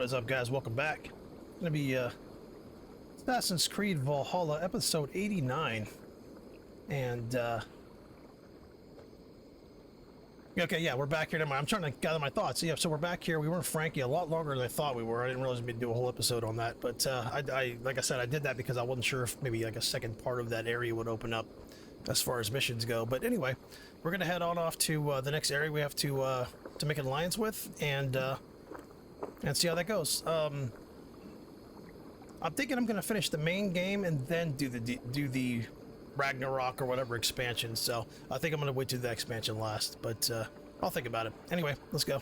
What is up, guys? Welcome back. Gonna be Assassin's Creed Valhalla, episode 89. And okay, yeah, we're back here. Never mind. I'm trying to gather my thoughts. Yeah, so we're back here. We were in Frankie a lot longer than I thought we were. I didn't realize we'd do a whole episode on that, but I like I said, I did that because I wasn't sure if maybe like a second part of that area would open up as far as missions go. But anyway, we're gonna head on off to the next area we have to make an alliance with, and see how that goes. I'm thinking I'm gonna finish the main game and then do the Ragnarok or whatever expansion. So I think I'm gonna wait to the expansion last, but I'll think about it. Anyway, let's go.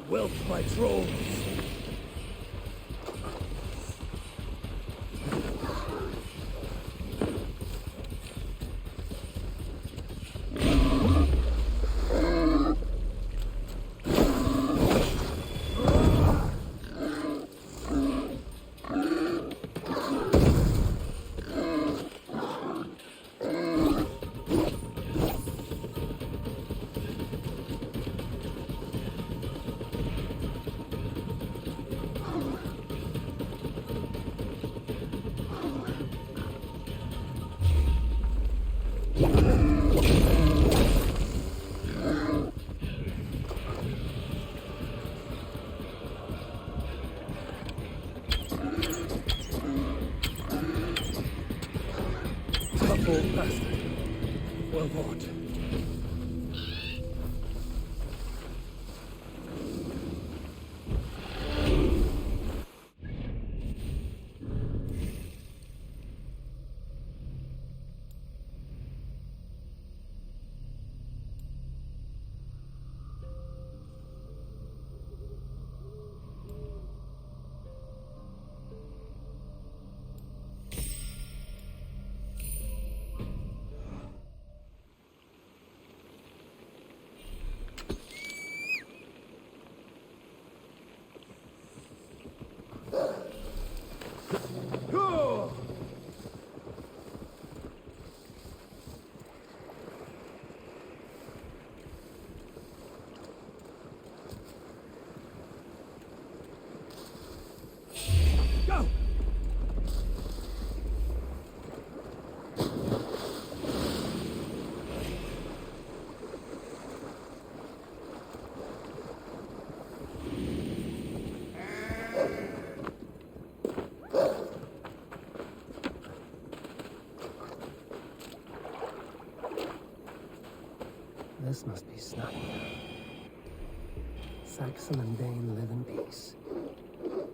Wealth by trolls. Old bastard. Well fought. This must be Snottingham. Saxon and Dane live in peace.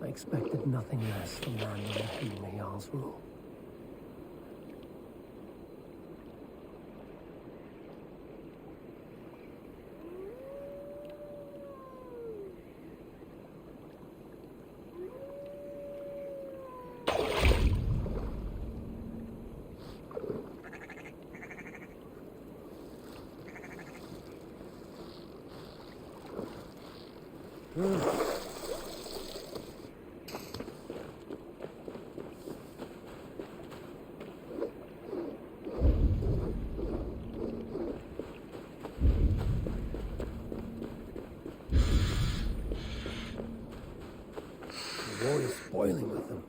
I expected nothing less from land in the Jarl's rule. The war is spoiling with them.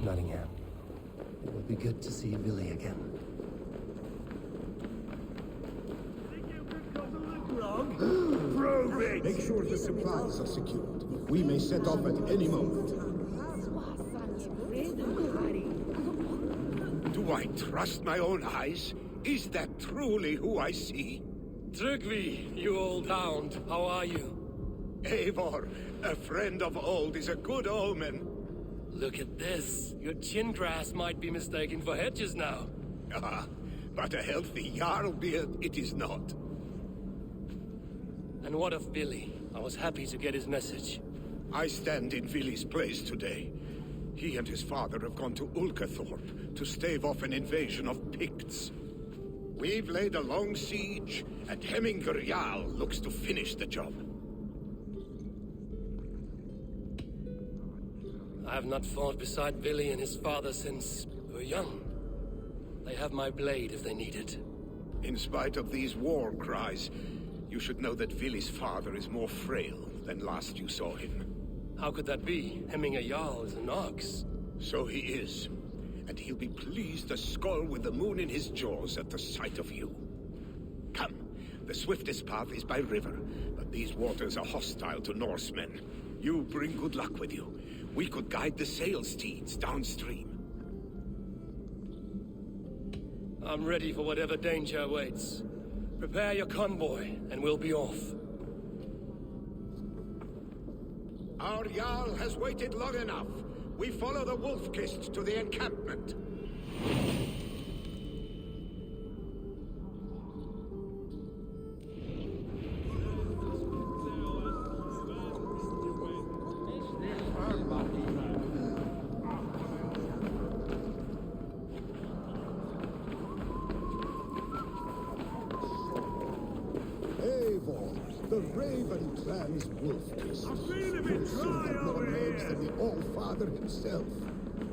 Nottingham. It will be good to see Billy again. Make sure the supplies are secured. We may set off at any moment. Do I trust my own eyes? Is that truly who I see? Tryggvi, you old hound, how are you? Eivor, a friend of old, is a good omen. Look at this. Your chin grass might be mistaken for hedges now. Ah, but a healthy Jarl beard it is not. And what of Billy? I was happy to get his message. I stand in Vili's place today. He and his father have gone to Ulkathorpe to stave off an invasion of Picts. We've laid a long siege, and Hemminger Jarl looks to finish the job. I have not fought beside Billy and his father since we were young. They have my blade if they need it. In spite of these war cries, you should know that Vili's father is more frail than last you saw him. How could that be? Hemminger Jarl is an ox. So he is. And he'll be pleased to skull with the moon in his jaws at the sight of you. Come, the swiftest path is by river, but these waters are hostile to Norsemen. You bring good luck with you. We could guide the sail steeds downstream. I'm ready for whatever danger awaits. Prepare your convoy, and we'll be off. Our Jarl has waited long enough. We follow the Wolf-Kist to the encampment. Eivor, the Raven clan's Wolf-Kist. You'll soon have more names than the All-Father himself.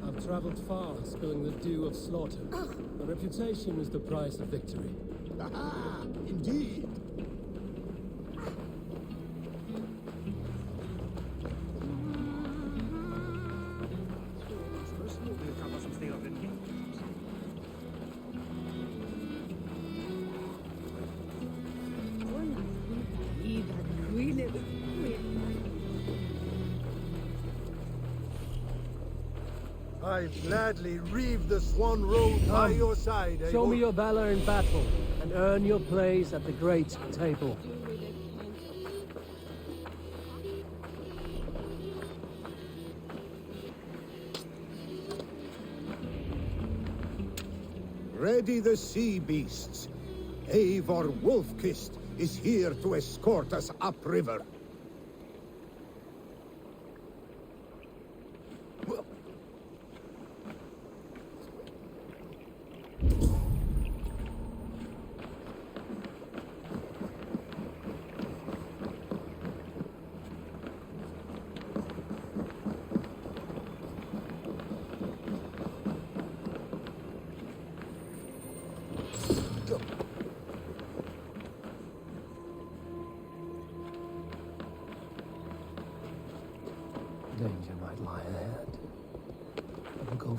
I've traveled far, spilling the dew of slaughter. A reputation is the price of victory. Aha! Indeed. I gladly reave the Swan Road by your side, Show Eivor. me your valor in battle, and earn your place at the great table. Ready the sea beasts. Eivor Wolf-Kist is here to escort us upriver.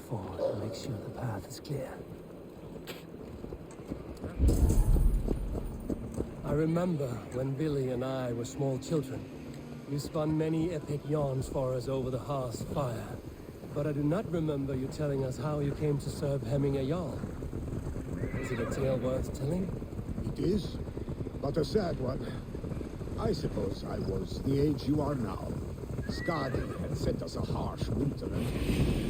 forward and make sure the path is clear. I remember when Billy and I were small children. You spun many epic yarns for us over the hearth's fire. But I do not remember you telling us how you came to serve Hemming a Jarl. Is it a tale worth telling? It is, but a sad one. I suppose I was the age you are now. Skadi had sent us a harsh winter and...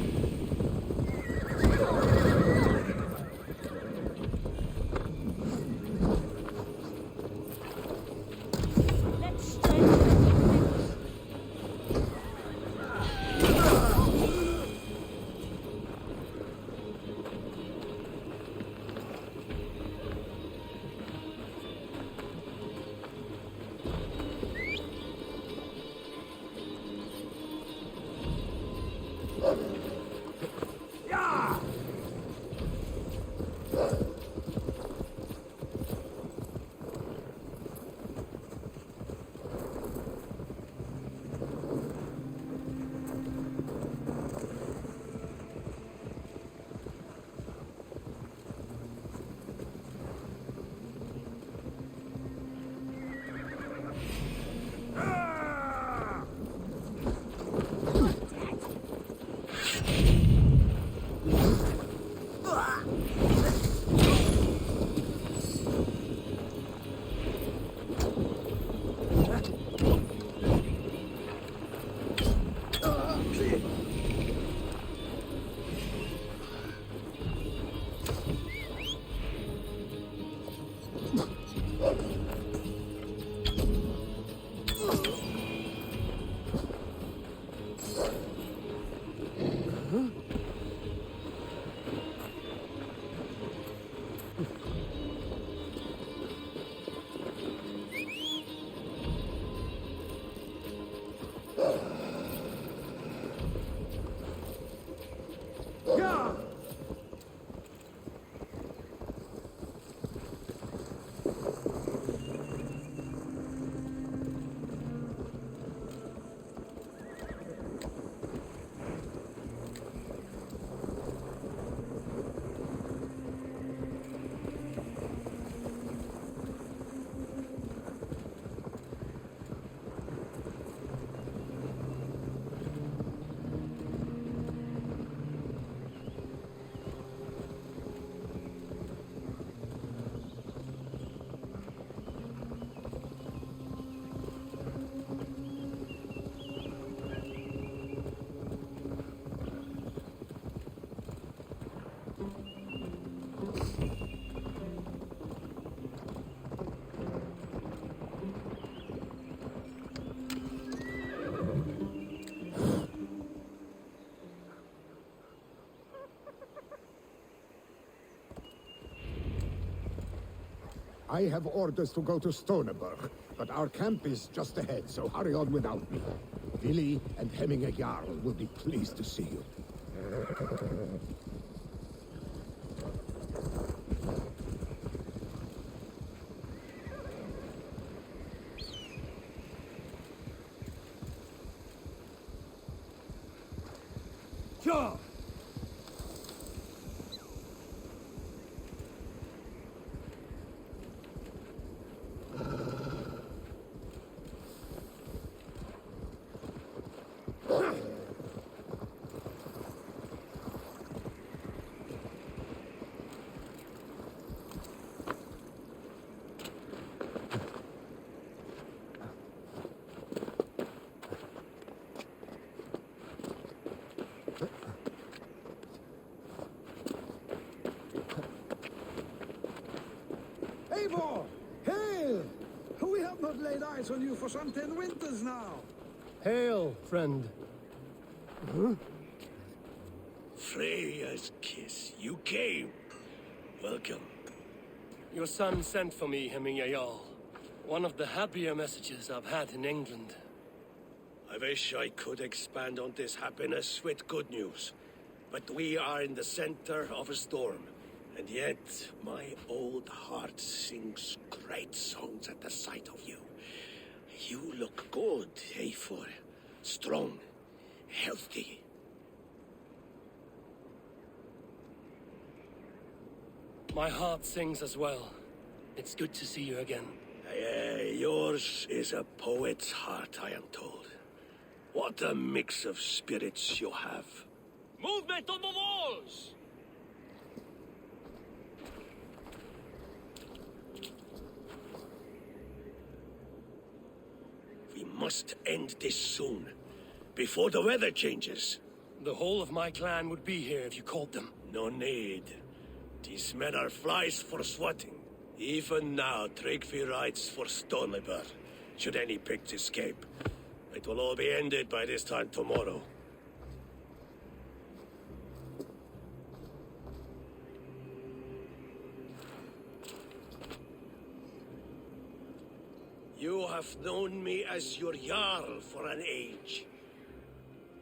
I have orders to go to Stoneberg, but our camp is just ahead, so hurry on without me. Billy and Hemming a Jarl will be pleased to see you. Sure. Eivor! Hail! We have not laid eyes on you for some 10 winters now. Hail, friend. Freya's kiss. You came. Welcome. Your son sent for me, Hemming a Jarl. One of the happier messages I've had in England. I wish I could expand on this happiness with good news. But we are in the center of a storm. And yet, my old heart sings great songs at the sight of you. You look good, Eivor. Strong, healthy. My heart sings as well. It's good to see you again. Yours is a poet's heart, I am told. What a mix of spirits you have. Movement on the walls! We must end this soon, before the weather changes. The whole of my clan would be here if you called them. No need. These men are flies for swatting. Even now, Tryggvi rides for Stonebur, should any Picts escape. It will all be ended by this time tomorrow. You have known me as your Jarl for an age.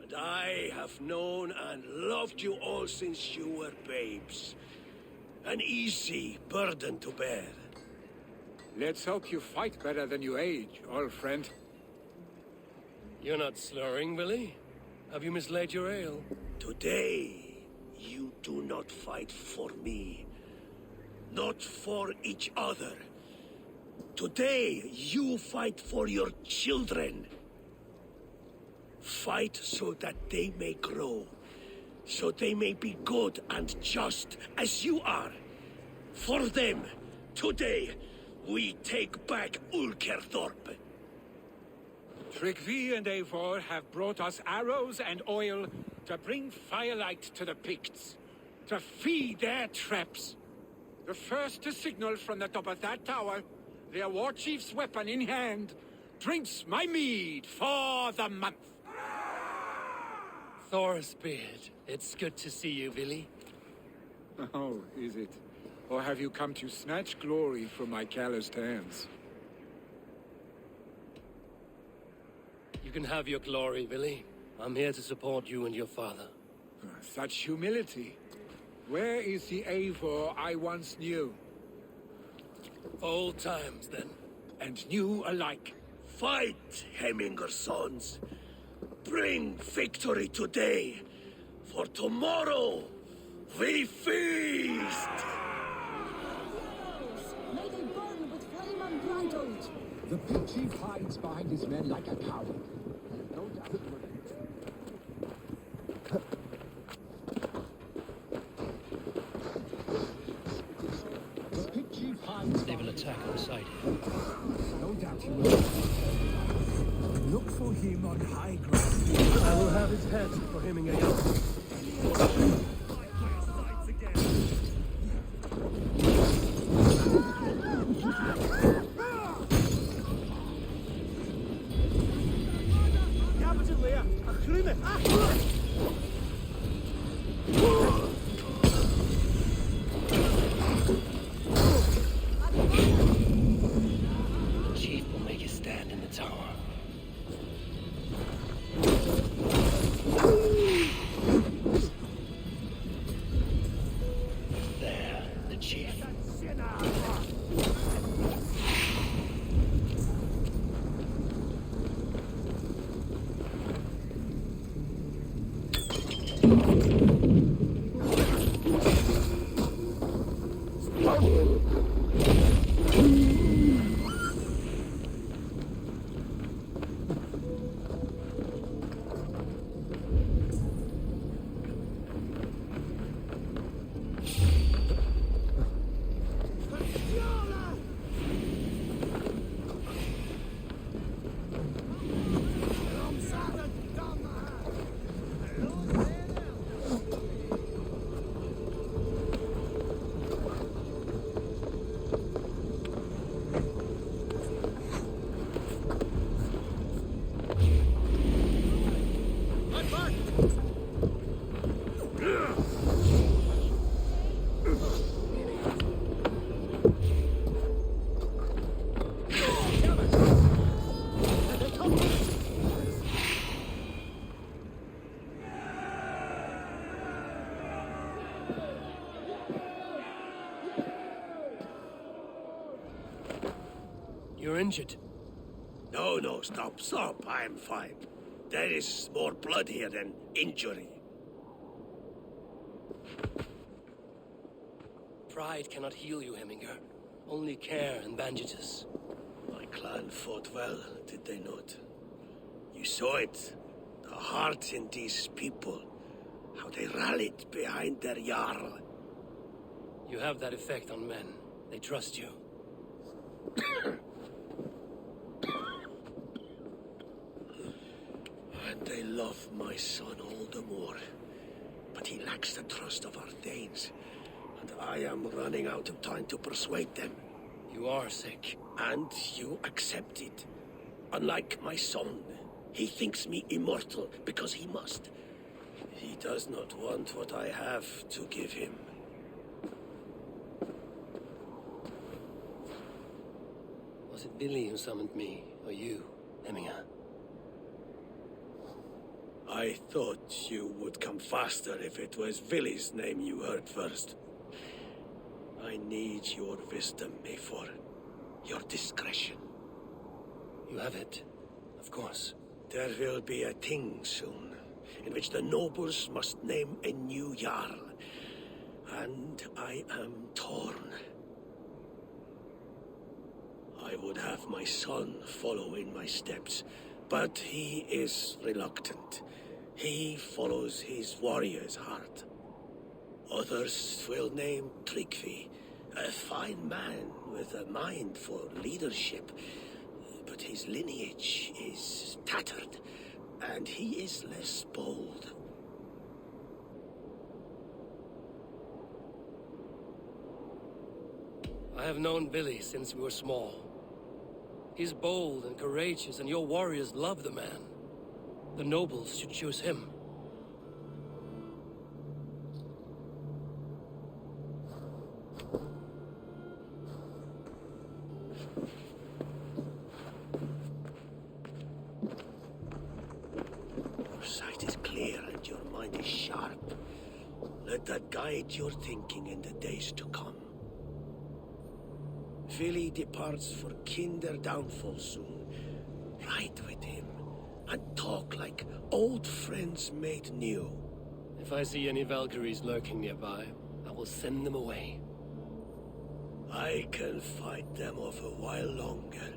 And I have known and loved you all since you were babes. An easy burden to bear. Let's hope you fight better than you age, old friend. You're not slurring, Billy? Have you mislaid your ale? Today, you do not fight for me. Not for each other. Today, you fight for your children. Fight so that they may grow. So they may be good and just as you are. For them, today, we take back Ulkerthorpe. Tryggvi and Eivor have brought us arrows and oil to bring firelight to the Picts, to feed their traps. The first to signal from the top of that tower, their war chief's weapon in hand, drinks my mead for the month. Thor's beard. It's good to see you, Billy. Oh, is it? Or have you come to snatch glory from my calloused hands? You can have your glory, Billy. I'm here to support you and your father. Such humility. Where is the Eivor I once knew? Old times, then. And new alike. Fight, Hemminger sons. Bring victory today. For tomorrow, we feast! May they burn with flame unbridled! The pit chief hides behind his men like a coward. No doubt. The pit chief hides. They will attack on sight. No doubt he will. Look for him on high ground. I will have his head for hemming a young. The chief will make his stand in the tower. There, the chief. You're injured. No, stop. I'm fine. There is more blood here than Pride cannot heal you, Heminger. Only care and bandages. My clan fought well, did they not? You saw it. The heart in these people. How they rallied behind their Jarl. You have that effect on men. They trust you. And they love my son all the more. But he lacks the trust of our Danes. And I am running out of time to persuade them. You are sick. And you accept it. Unlike my son, he thinks me immortal because he must. He does not want what I have to give him. Was it Billy who summoned me, or you, Heminger? I thought you would come faster if it was Villy's name you heard first. I need your wisdom, Mayfor. Your discretion. You have it, of course. There will be a thing soon, in which the nobles must name a new Jarl. And I am torn. I would have my son follow in my steps, but he is reluctant. He follows his warrior's heart. Others will name Tryggvi, a fine man with a mind for leadership. But his lineage is tattered, and he is less bold. I have known Billy since we were small. He's bold and courageous, and your warriors love the man. The nobles should choose him. Your sight is clear and your mind is sharp. Let that guide your thinking in the days to come. Vili departs for kinder downfall soon. Ride with him and talk like old friends made new. If I see any Valkyries lurking nearby, I will send them away. I can fight them off a while longer.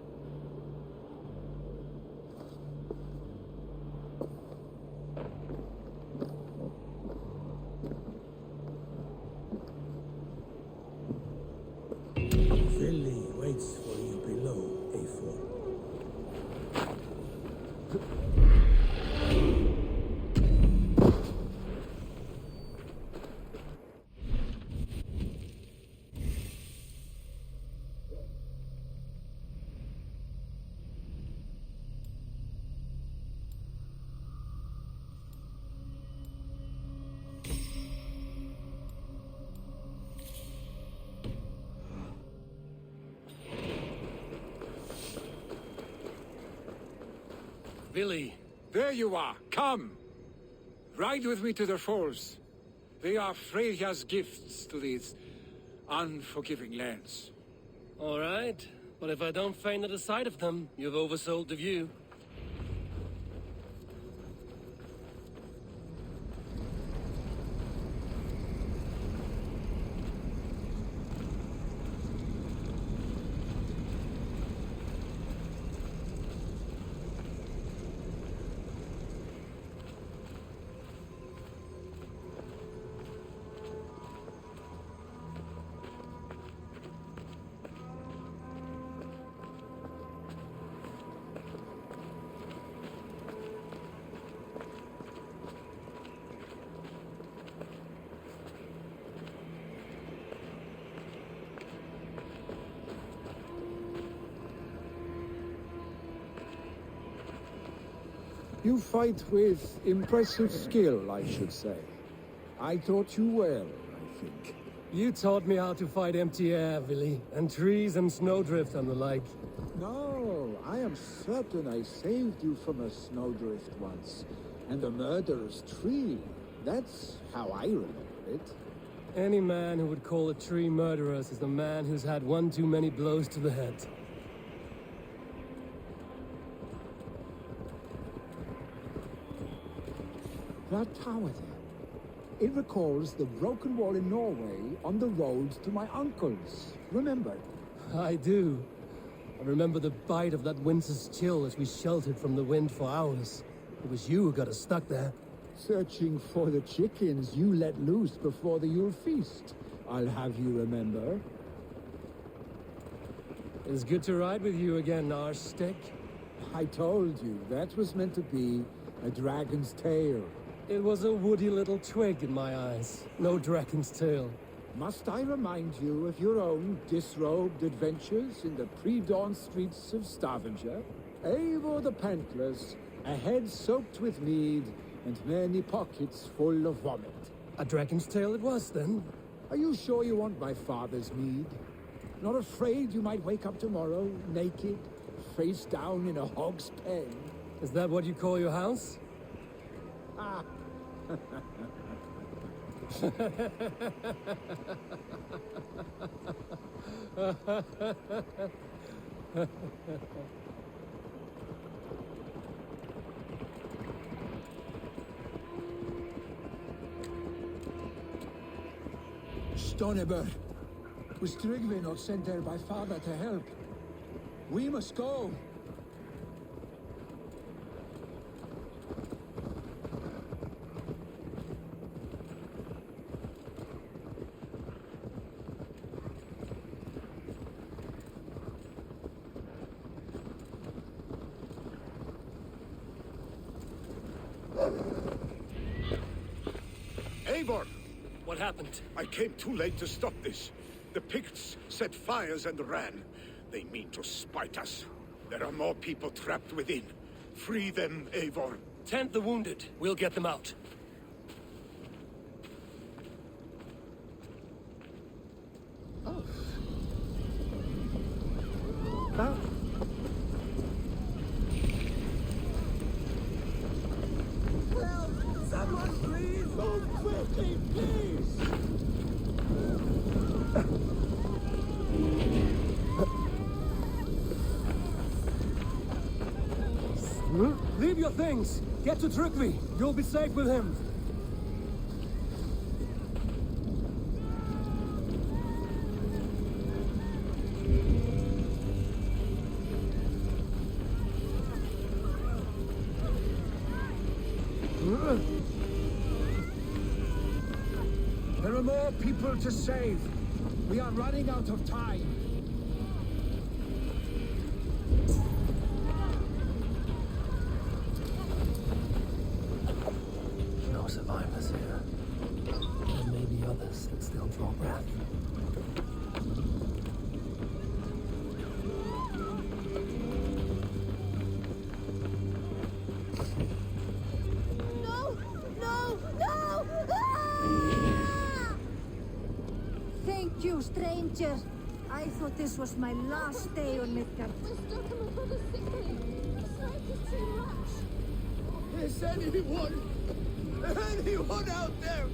Vili waits for you below, A4. Billy, There you are. Come. Ride with me to the falls. They are Freya's gifts to these unforgiving lands. all right. But if I don't faint at the sight of them, you've oversold the view. You fight with impressive skill, I should say. I taught you well, I think. You taught me how to fight empty air, Billy, and trees and snowdrift and the like. No, I am certain I saved you from a snowdrift once. And a murderous tree. That's how I remember it. Any man who would call a tree murderous is the man who's had one too many blows to the head. That tower there. It recalls the broken wall in Norway on the road to my uncle's. Remember? I do. I remember the bite of that winter's chill as we sheltered from the wind for hours. It was you who got us stuck there. Searching for the chickens you let loose before the Yule feast. I'll have you remember. It's good to ride with you again, Arstick. I told you, that was meant to be a dragon's tail. It was a woody little twig in my eyes. No dragon's tail. Must I remind you of your own disrobed adventures in the pre-dawn streets of Stavanger? Eivor the Pantless, a head soaked with mead, and many pockets full of vomit. A dragon's tail it was, then? Are you sure you want my father's mead? Not afraid you might wake up tomorrow, naked, face down in a hog's pen? Is that what you call your house? Ah. Stonebird, was Tryggvi not sent there by father to help? We must go. Eivor! What happened? I came too late to stop this. The Picts set fires and ran. They mean to spite us. There are more people trapped within. Free them, Eivor. Tend the wounded. We'll get them out. Oh. Huh? Help! Someone please! Move quickly, please! Leave your things! Get to Tryggvi! You'll be safe with him! There are more people to save. We are running out of time. No survivors here. There may be others that still draw breath. No! No! No! Ah! Thank you, stranger. I thought this was my last day on Midgard. We're stuck and my brother's sickly. The strike is too much. Is anyone out there?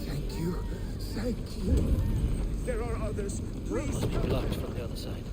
Thank you. Thank you. There are others. Please. Must be blocked from the other side.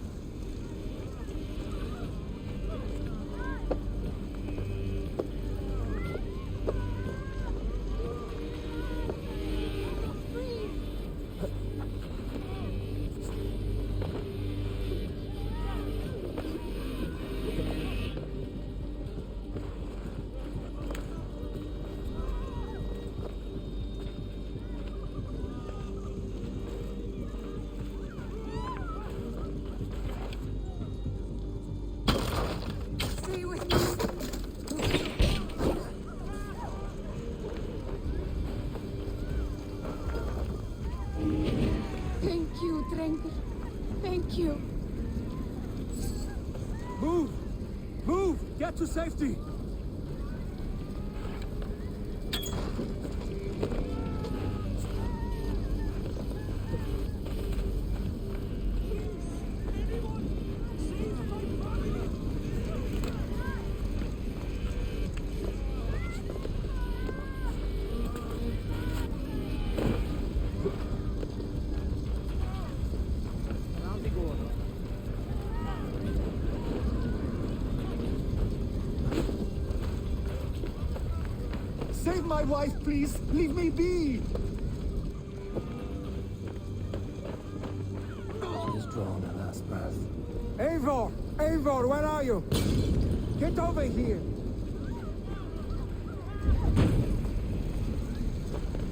Stay with me. Thank you, Drengur. Thank you. Move! Move! Get to safety! my wife, please! Leave me be! She has drawn her last breath. Eivor! Eivor, where are you? Get over here!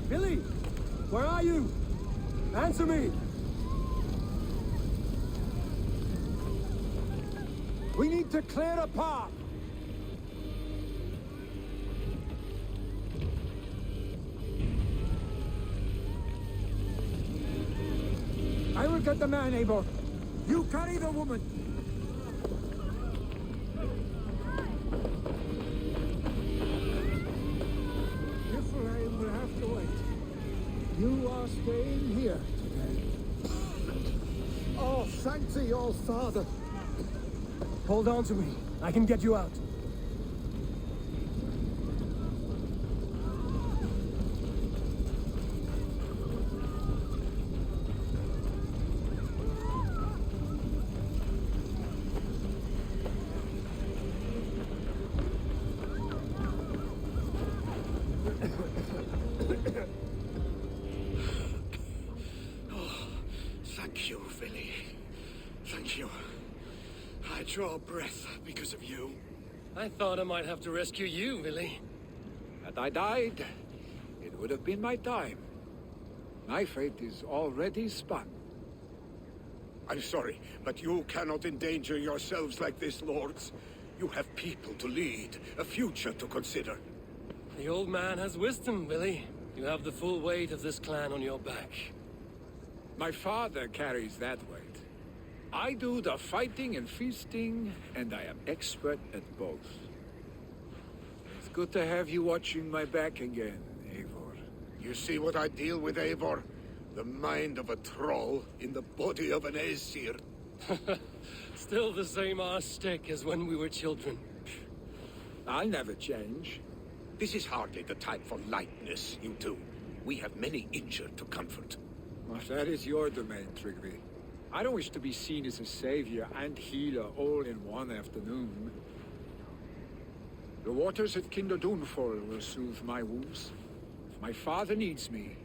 Billy! Where are you? Answer me! We need to clear a path! I will get the man, Eivor. You carry the woman. Niflheim will have to wait. You are staying here today. Oh, thanks to your father. Hold on to me. I can get you out. Thank you, Billy. Thank you. I draw breath because of you. I thought I might have to rescue you, Billy. Had I died, it would have been my time. My fate is already spun. I'm sorry, but you cannot endanger yourselves like this, lords. You have people to lead, a future to consider. The old man has wisdom, Billy. You have the full weight of this clan on your back. My father carries that weight. I do the fighting and feasting, and I am expert at both. It's good to have you watching my back again, Eivor. You see what I deal with, Eivor? The mind of a troll in the body of an Aesir. Still the same arse stick as when we were children. I'll never change. This is hardly the time for lightness, you two. We have many injured to comfort. Well, that is your domain, Trigby. I don't wish to be seen as a savior and healer all in one afternoon. The waters at Kinder Dunfall will soothe my wounds. If my father needs me,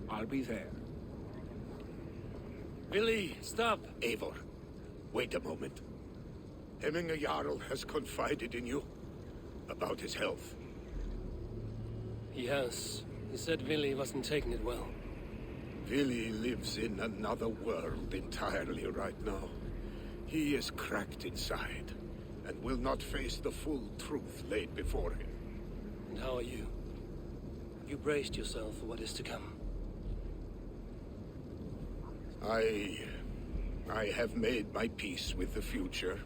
I'll be there. Billy, stop! Eivor, wait a moment. Hemminger Jarl has confided in you about his health. He has. He said Billy wasn't taking it well. Billy lives in another world entirely right now. He is cracked inside, and will not face the full truth laid before him. And how are you? Have you braced yourself for what is to come? I have made my peace with the future,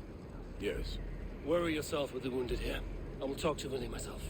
yes. Worry yourself with the wounded here. I will talk to Billy myself.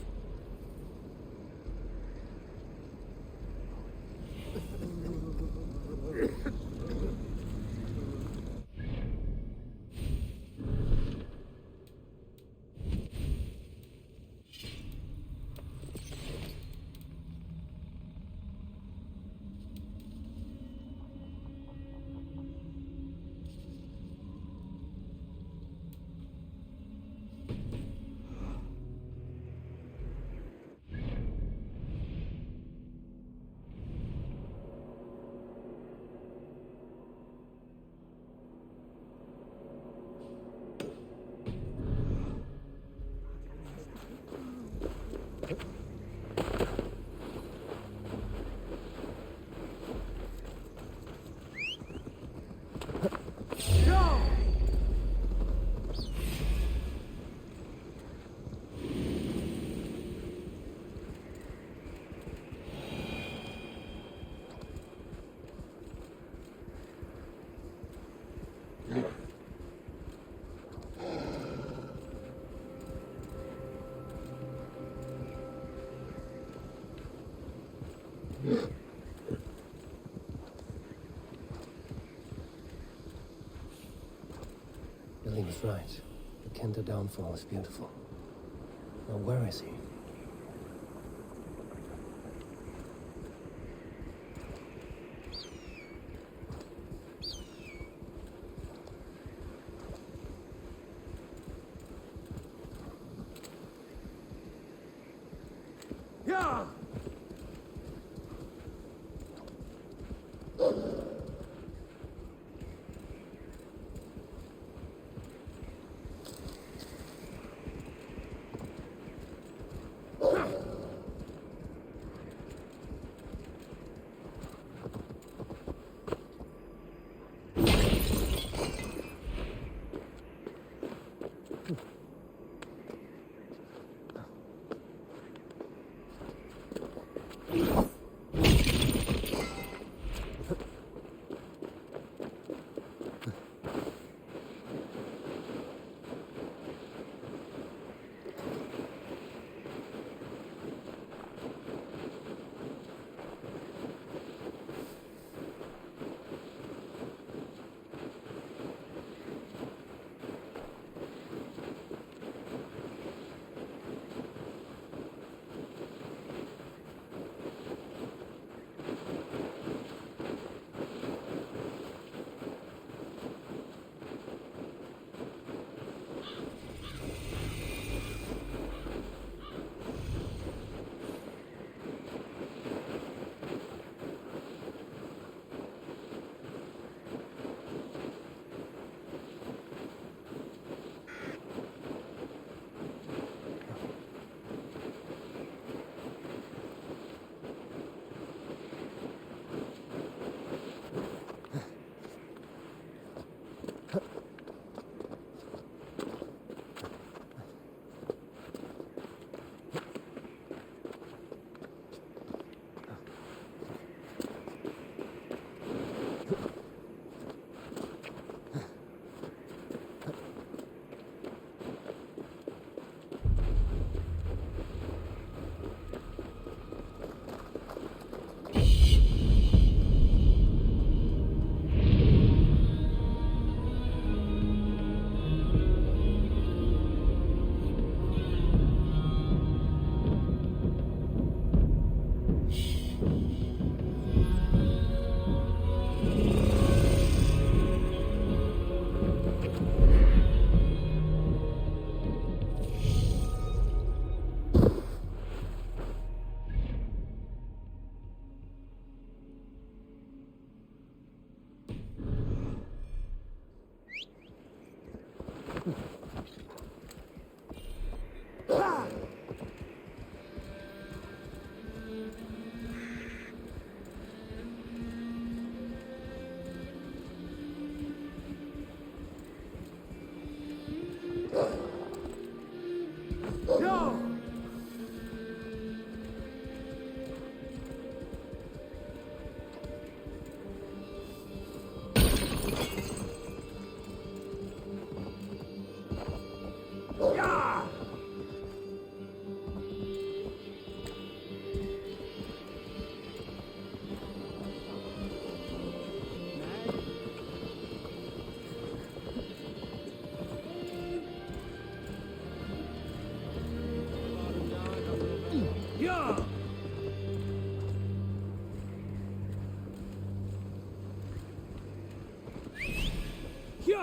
Billy was right. The Kinder downfall is beautiful. Now where is he? Yeah!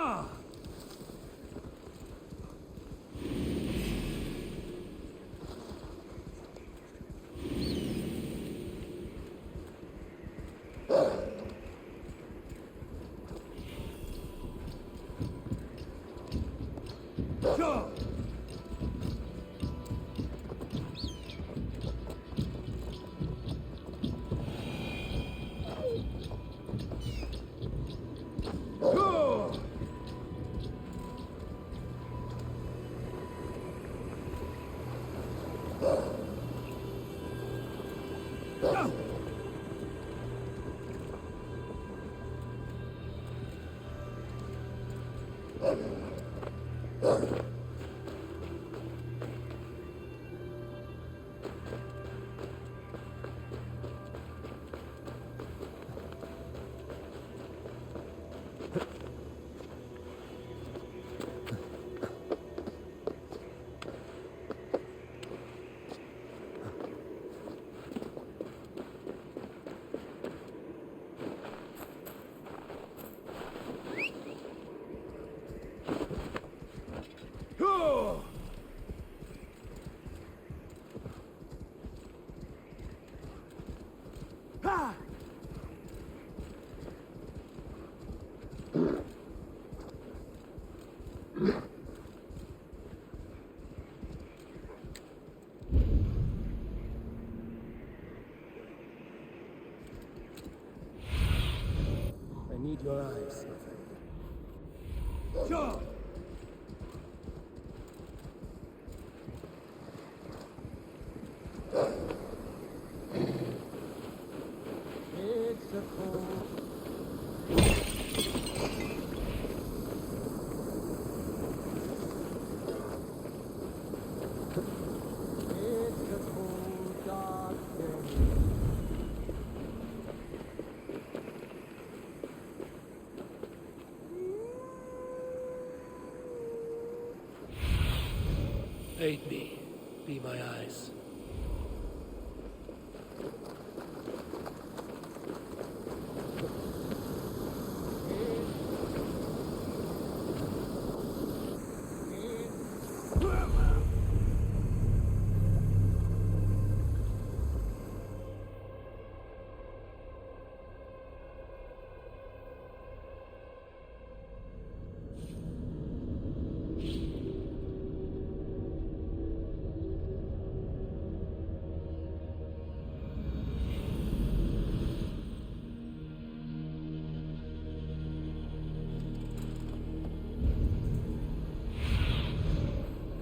I need your eyes, my friend. It's a cold. It's a cold, dark day. Aid me. Be my eyes.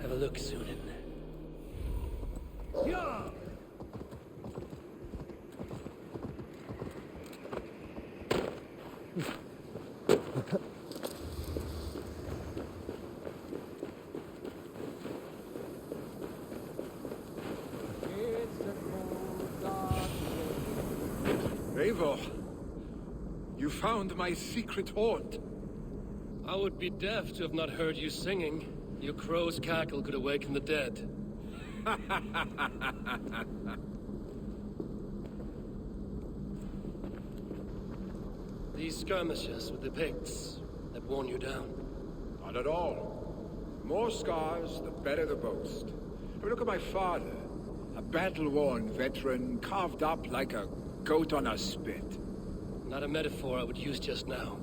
Have a look, Sunan. It's a cold, dark day. Eivor, you found my secret haunt. I would be deaf to have not heard you singing. Your crow's cackle could awaken the dead. These skirmishes with the Picts have worn you down. Not at all. The more scars, the better the boast. I mean, look at my father. A battle-worn veteran, carved up like a goat on a spit. Not a metaphor I would use just now.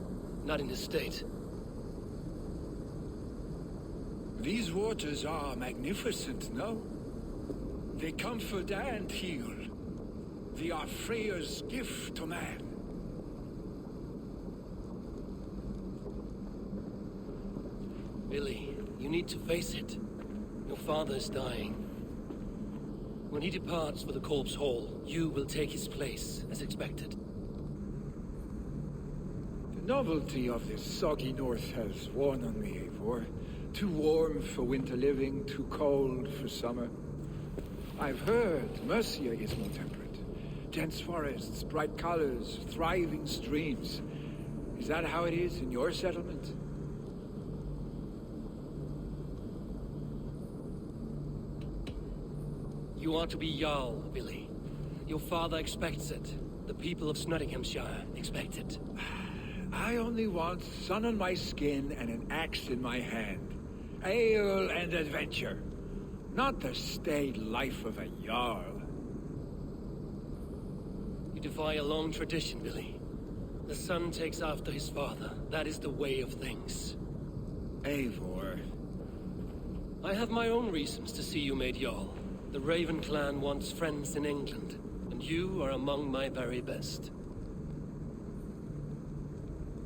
Not in this state. These waters are magnificent, no? They comfort and heal. They are Freya's gift to man. Billy, you need to face it. Your father is dying. When he departs for the Corpse Hall, you will take his place, as expected. The novelty of this soggy north has worn on me, Eivor. Too warm for winter living, too cold for summer. I've heard Mercia is more temperate. Dense forests, bright colors, thriving streams. Is that how it is in your settlement? You are to be Jarl, Billy. Your father expects it. The people of Snottinghamshire expect it. I only want sun on my skin and an axe in my hand. Ale and adventure. Not the staid life of a Jarl. You defy a long tradition, Billy. The son takes after his father. That is the way of things. Eivor. I have my own reasons to see you made Jarl. The Raven clan wants friends in England, and you are among my very best.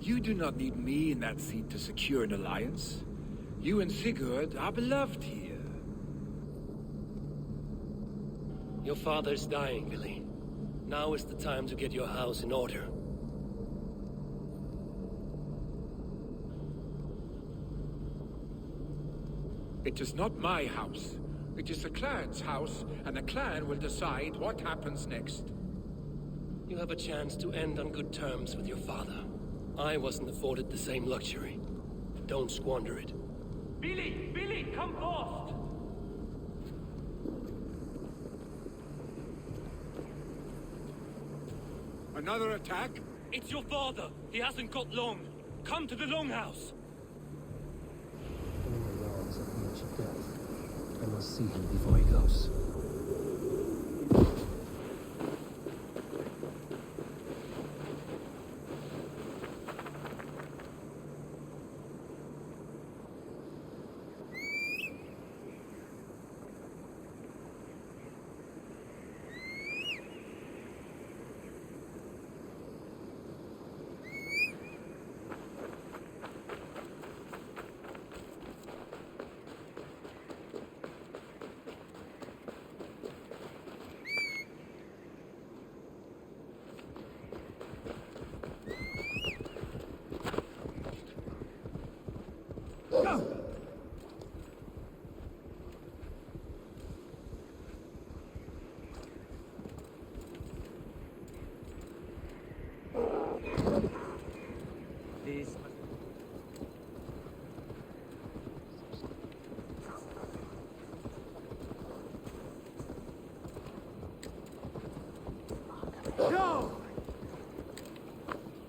You do not need me in that seat to secure an alliance. You and Sigurd are beloved here. Your father is dying, Billy. Now is the time to get your house in order. It is not my house. It is the clan's house, and the clan will decide what happens next. You have a chance to end on good terms with your father. I wasn't afforded the same luxury. Don't squander it. Billy! Billy, come forth! Another attack? It's your father. He hasn't got long. Come to the longhouse. Hemming a Jarl's a huge death. I must see him before he goes.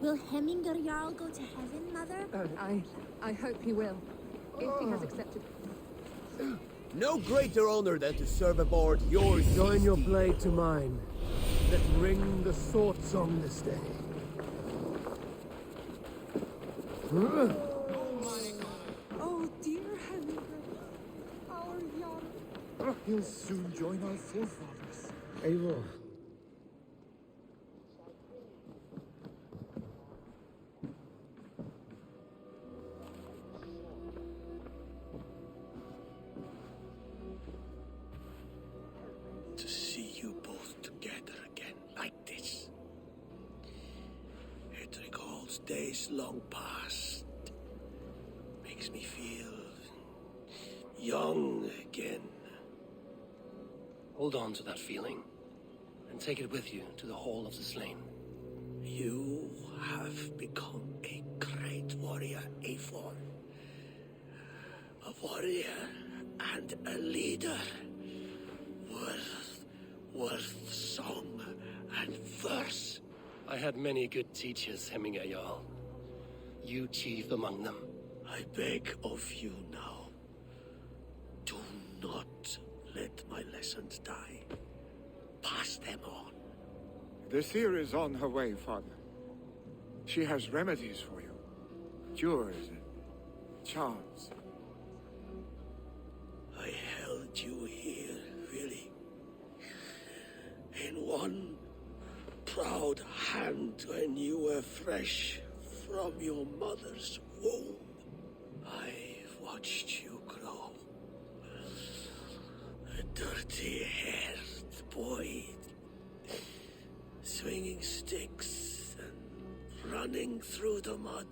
Will Hemminger Jarl go to heaven, Mother? I hope he will. If he has accepted. No greater honor than to serve aboard yours. Join your blade to mine. Let's ring the sword song this day. Oh, dear Hemminger. Our Jarl. He'll soon join our forefathers. Eivor. To see you both together again like this. It recalls days long past. Makes me feel young again. Hold on to that feeling, and take it with you to the Hall of the Slain. You have become a great warrior, Eivor. A warrior and a leader. Worth song and verse. I had many good teachers, Hemminger Jarl. You chief among them. I beg of you now, do not let my lessons die. Pass them on. The seer is on her way, Father. She has remedies for you. Cures and charms. I held you here, really. In one proud hand when you were fresh from your mother's womb. I've watched you grow. A dirty-haired boy, swinging sticks and running through the mud,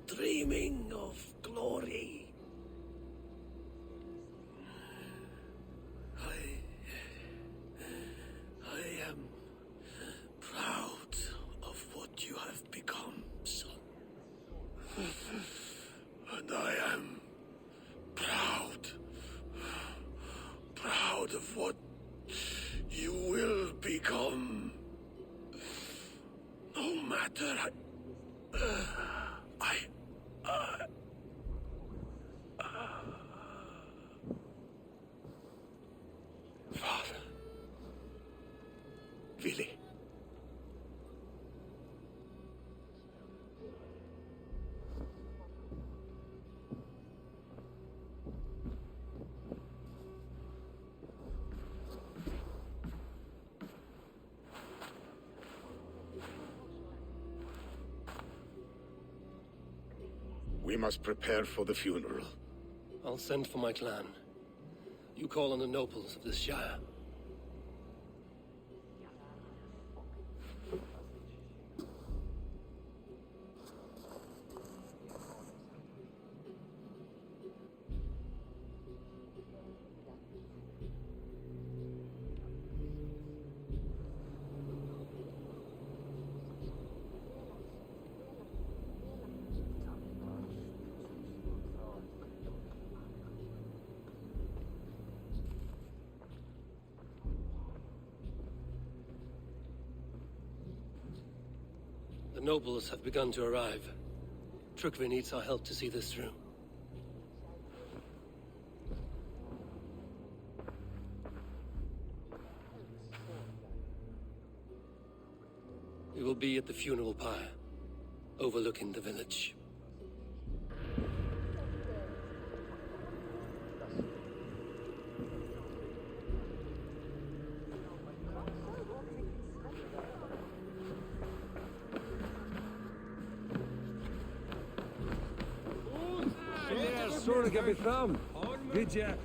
dreaming of glory. I am proud of what you have become, son. And I am proud of what you will become. No matter Father. Vili. We must prepare for the funeral. I'll send for my clan. You call on the nobles of this shire. The nobles have begun to arrive. Trukvi needs our help to see this through. We will be at the funeral pyre, overlooking the village. Sorry, fram. Vidja.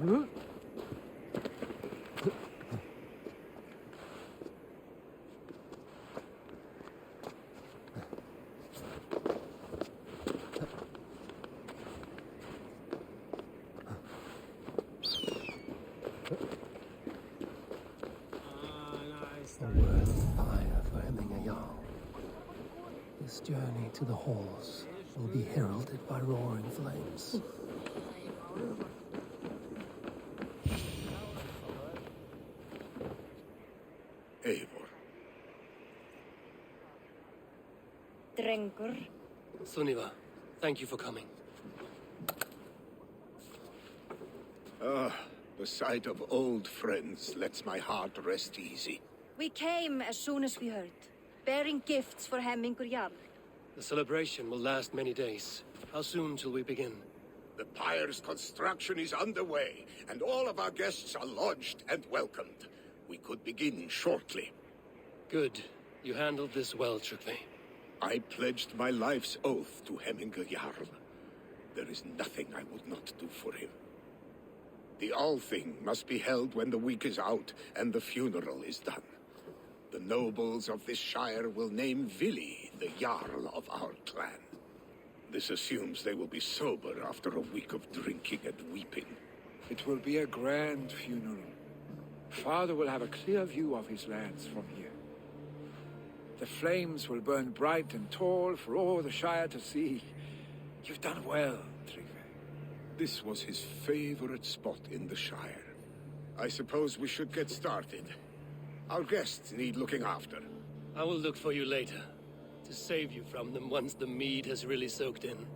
Huh? A worthy fire for hemming a yarn. This journey to the halls will be heralded by roaring flames. Eivor. Drengur. Sunniva, thank you for coming. The sight of old friends lets my heart rest easy. We came as soon as we heard, bearing gifts for Hemmingur Jarl. The celebration will last many days. How soon till we begin? The pyre's construction is underway, and all of our guests are lodged and welcomed. We could begin shortly. Good. You handled this well, Trukvi. I pledged my life's oath to Hemmingur Jarl. There is nothing I would not do for him. The Althing must be held when the week is out and the funeral is done. The nobles of this shire will name Vili the Jarl of our clan. This assumes they will be sober after a week of drinking and weeping. It will be a grand funeral. Father will have a clear view of his lands from here. The flames will burn bright and tall for all the Shire to see. You've done well, Trygve. This was his favorite spot in the Shire. I suppose we should get started. Our guests need looking after. I will look for you later, to save you from them once the mead has really soaked in.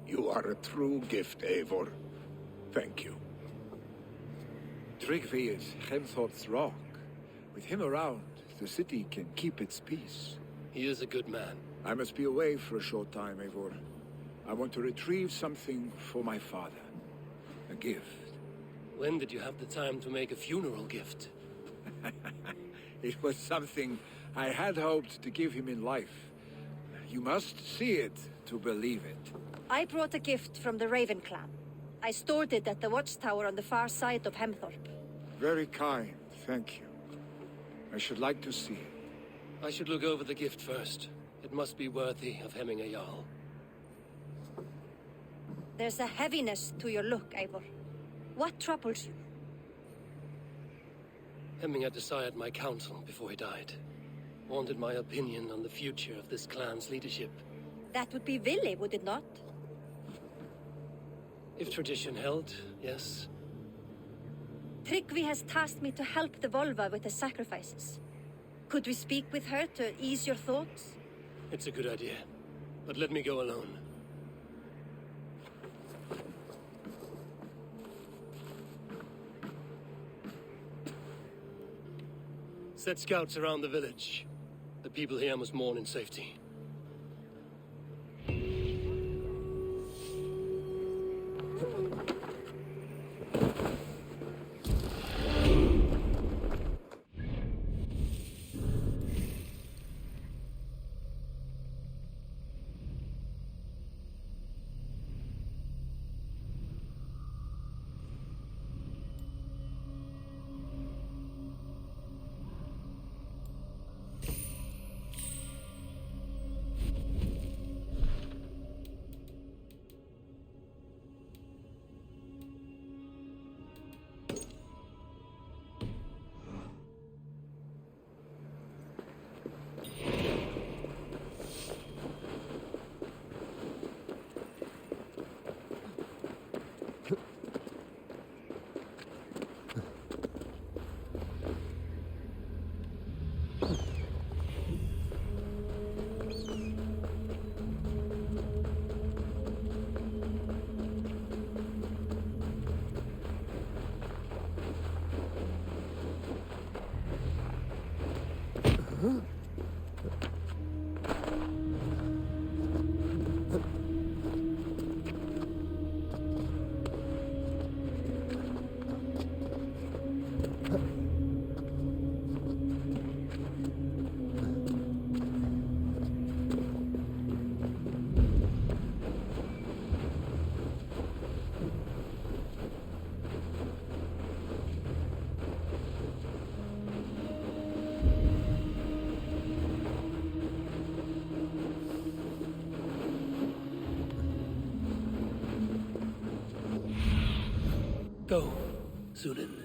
You are a true gift, Eivor. Thank you. Trygve is Hemthorpe's rock. With him around, the city can keep its peace. He is a good man. I must be away for a short time, Eivor. I want to retrieve something for my father. A gift. When did you have the time to make a funeral gift? It was something I had hoped to give him in life. You must see it to believe it. I brought a gift from the Raven clan. I stored it at the watchtower on the far side of Hemthorpe. Very kind, thank you. I should like to see it. I should look over the gift first. It must be worthy of hemming a Jarl. There's a heaviness to your look, Eivor. What troubles you? Hemming had desired my counsel before he died. Wanted my opinion on the future of this clan's leadership. That would be Vili, would it not? If tradition held, yes. Tryggvi has tasked me to help the Volva with the sacrifices. Could we speak with her to ease your thoughts? It's a good idea. But let me go alone. Set scouts around the village. The people here must mourn in safety. Go, Sunan.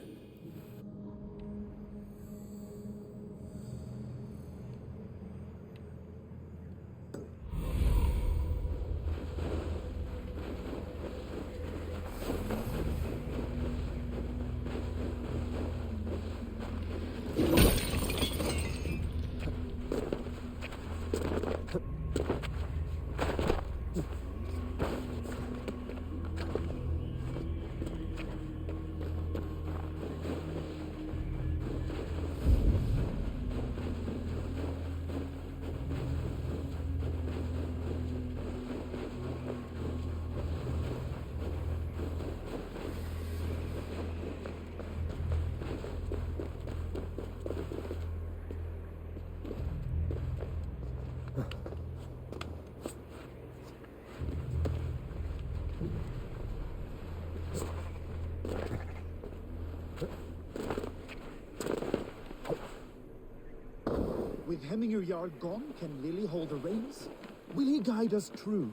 With Hemminger Jarl gone, can Lily hold the reins? Will he guide us true?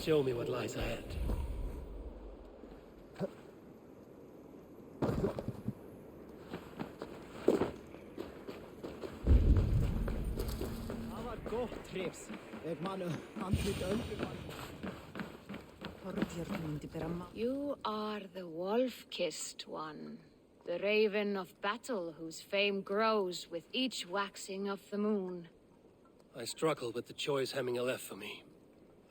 Show me what lies ahead. You are the wolf-kissed one. The raven of battle whose fame grows with each waxing of the moon. I struggle with the choice Hemminger left for me.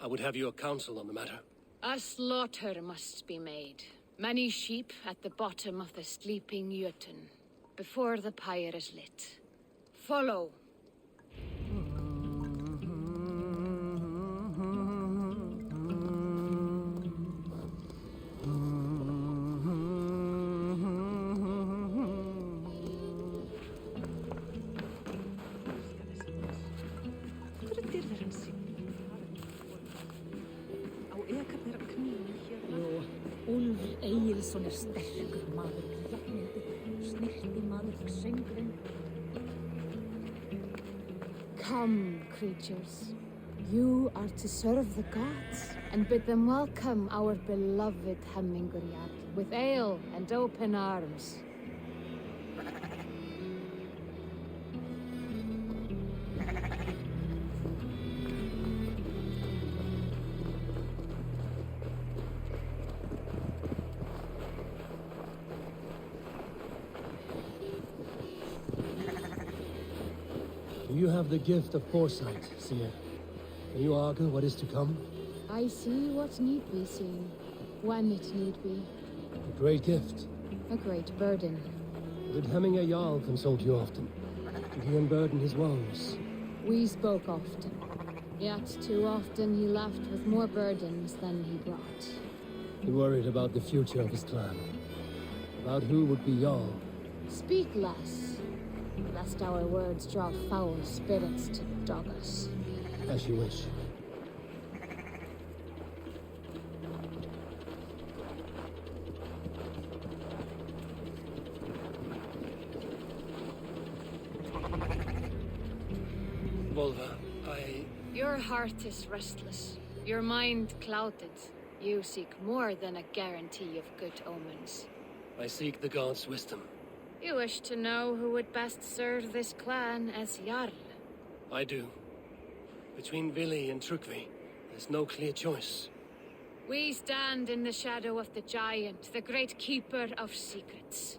I would have your counsel on the matter. A slaughter must be made. Many sheep at the bottom of the sleeping Jötun, before the pyre is lit. Follow. Úlfur Egilsson sterkur maður, jafnildur, snirti maður, söngurinn. Come, creatures. You are to serve the gods, and bid them welcome our beloved Hemminger Jarl with ale and open arms. You have the gift of foresight, seer. Can you argue what is to come? I see what need be seen, when it need be. A great gift. A great burden. Did Hemminger Jarl consult you often? Did he unburden his woes? We spoke often, yet too often he left with more burdens than he brought. He worried about the future of his clan. About who would be Jarl. Speak less, lest our words draw foul spirits to dog us. As you wish. Volva, Your heart is restless, your mind clouded. You seek more than a guarantee of good omens. I seek the gods' wisdom. You wish to know who would best serve this clan as Jarl. I do. Between Vili and Trukvi, there's no clear choice. We stand in the shadow of the giant, the great keeper of secrets.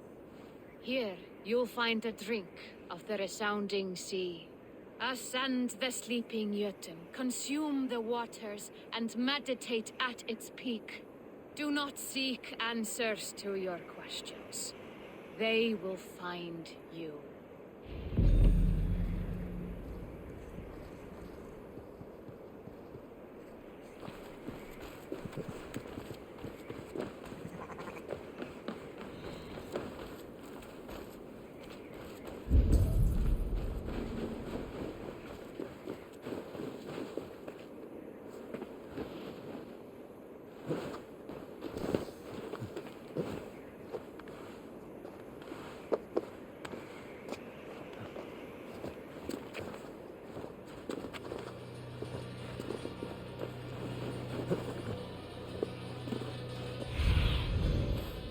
Here, you'll find a drink of the resounding sea. Ascend the sleeping Jötun, consume the waters, and meditate at its peak. Do not seek answers to your questions. They will find you.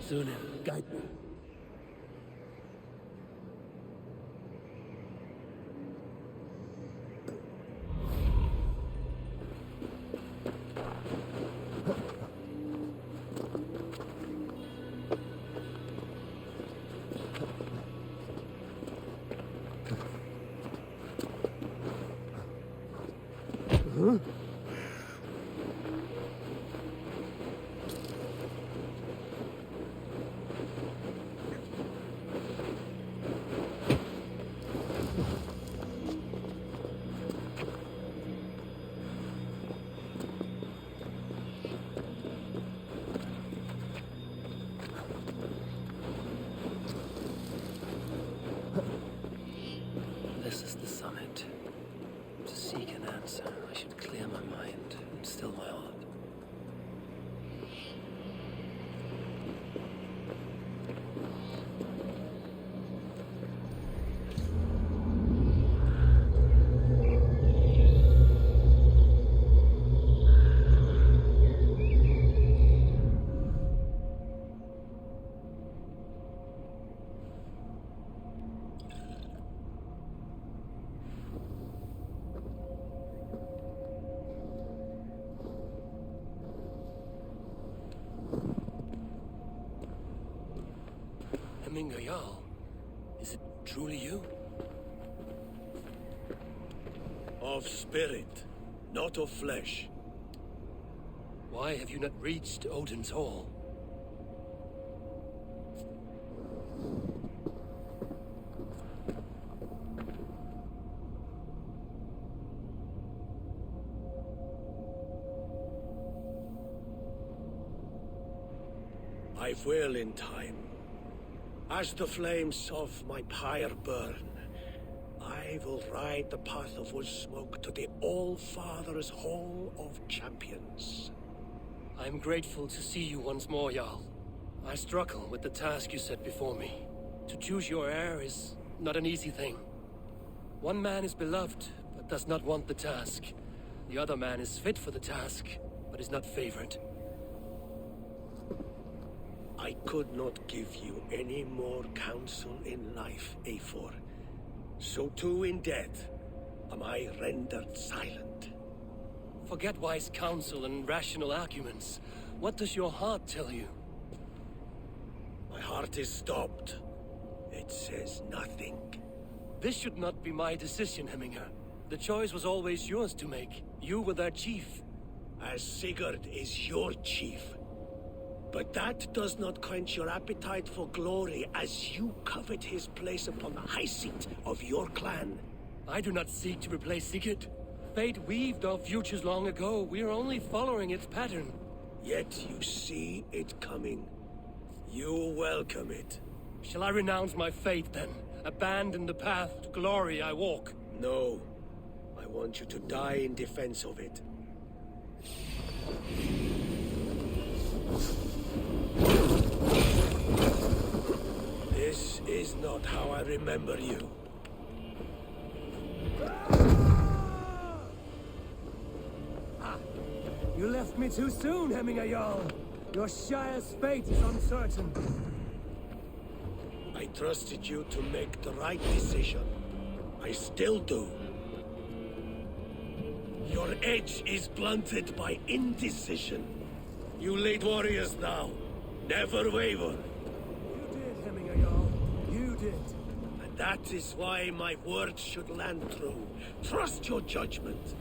Sunan, guide me. Huh? This is the summit. To seek an answer, I should clear my Hemming Jarl. Is it truly you? Of spirit, not of flesh. Why have you not reached Odin's Hall? I will in time. As the flames of my pyre burn, I will ride the path of wood smoke to the All-Father's Hall of Champions. I'm grateful to see you once more, Jarl. I struggle with the task you set before me. To choose your heir is not an easy thing. One man is beloved, but does not want the task. The other man is fit for the task, but is not favored. I could not give you any more counsel in life, Eivor. So too in death am I rendered silent. Forget wise counsel and rational arguments. What does your heart tell you? My heart is stopped. It says nothing. This should not be my decision, Hemminger. The choice was always yours to make. You were their chief. As Sigurd is your chief. But that does not quench your appetite for glory as you covet his place upon the high seat of your clan. I do not seek to replace Sigurd. Fate weaved our futures long ago. We are only following its pattern. Yet you see it coming. You welcome it. Shall I renounce my fate then? Abandon the path to glory I walk? No. I want you to die in defense of it. This is not how I remember you. You left me too soon, Hemminger Jarl. Your Shire's fate is uncertain. I trusted you to make the right decision. I still do. Your edge is blunted by indecision. You lead warriors now. Never waver. You did, Hemminger Jarl. You did. And that is why my words should land true. Trust your judgment.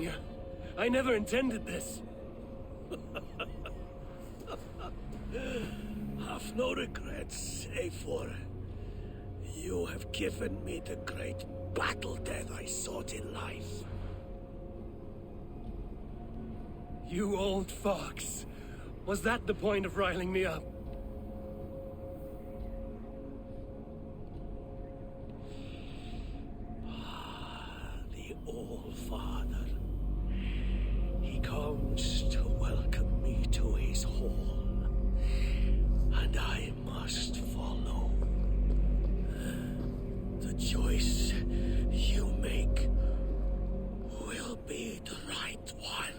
Bringer. I never intended this. Have no regrets, Eivor. You have given me the great battle death I sought in life. You old fox. Was that the point of riling me up? The All-Father. He comes to welcome me to his hall. And I must follow. The choice you make will be the right one.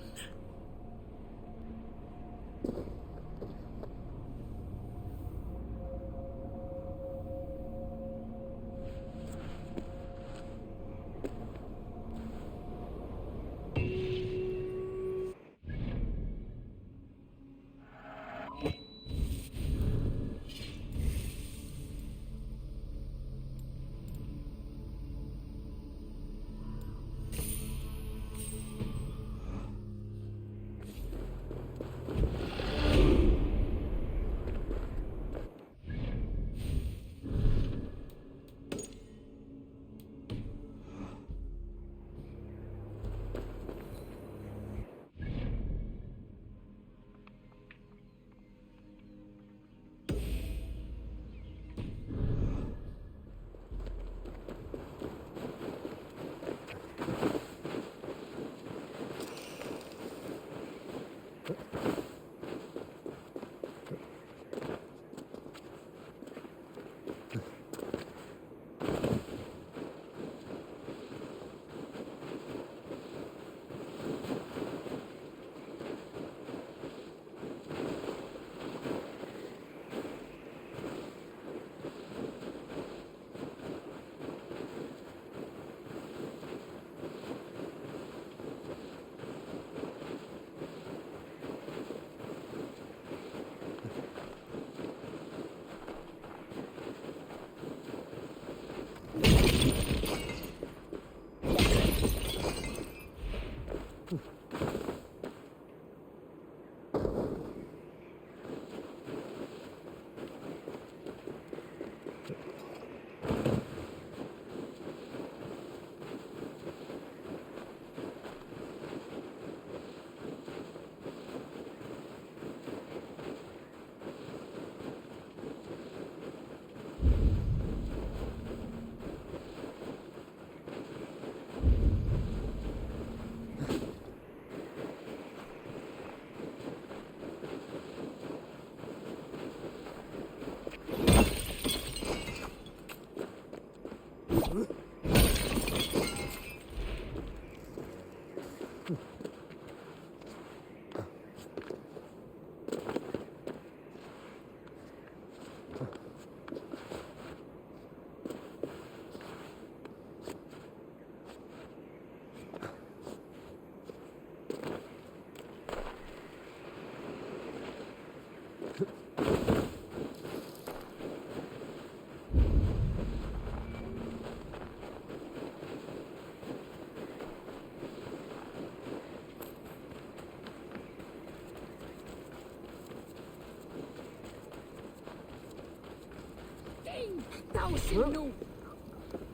Thou no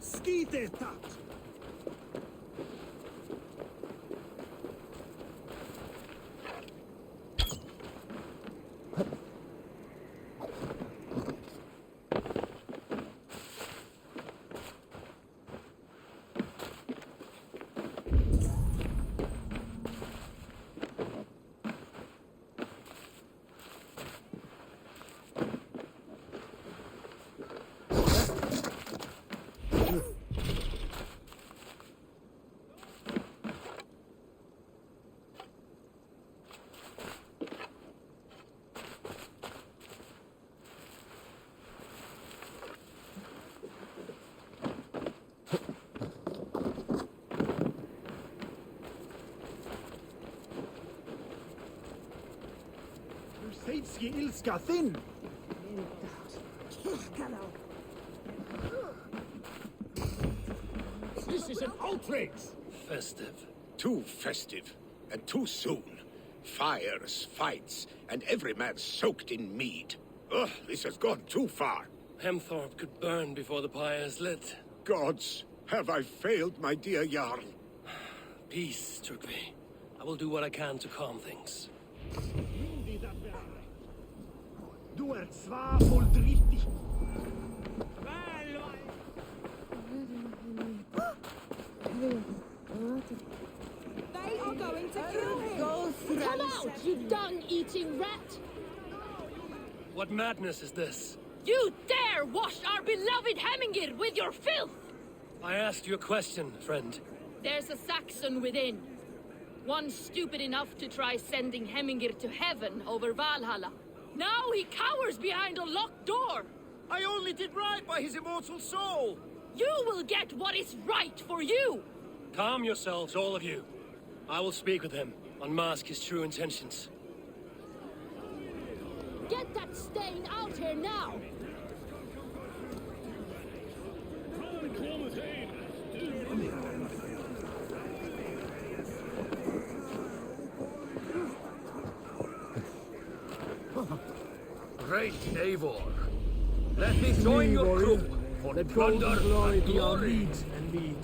skite that. Seidski ilska thin. This is an outrage. Festive. Too festive, and too soon. Fires, fights, and every man soaked in mead. Ugh, this has gone too far. Hemthorpe could burn before the pyre is lit. Gods, have I failed my dear Jarl? Peace, Turkey. I will do what I can to calm things. Du svavel driftig. They are going to kill him! Come out, you dung-eating rat! What madness is this? You dare wash our beloved Hemingir with your filth! I asked you a question, friend. There's a Saxon within. One stupid enough to try sending Hemingir to heaven over Valhalla. Now he cowers behind a locked door! I only did right by his immortal soul! You will get what is right for you! Calm yourselves, all of you. I will speak with him, unmask his true intentions. Get that stain out here now! Great Eivor, let me join your group for the plunder and glory. And mead.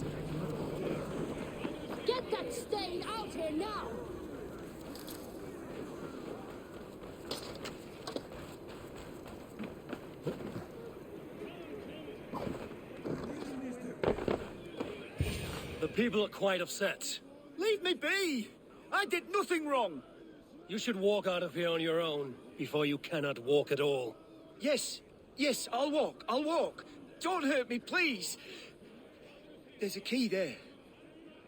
Get that stain out here now! The people are quite upset. Leave me be! I did nothing wrong! You should walk out of here on your own, before you cannot walk at all. Yes, I'll walk. Don't hurt me, please. There's a key there.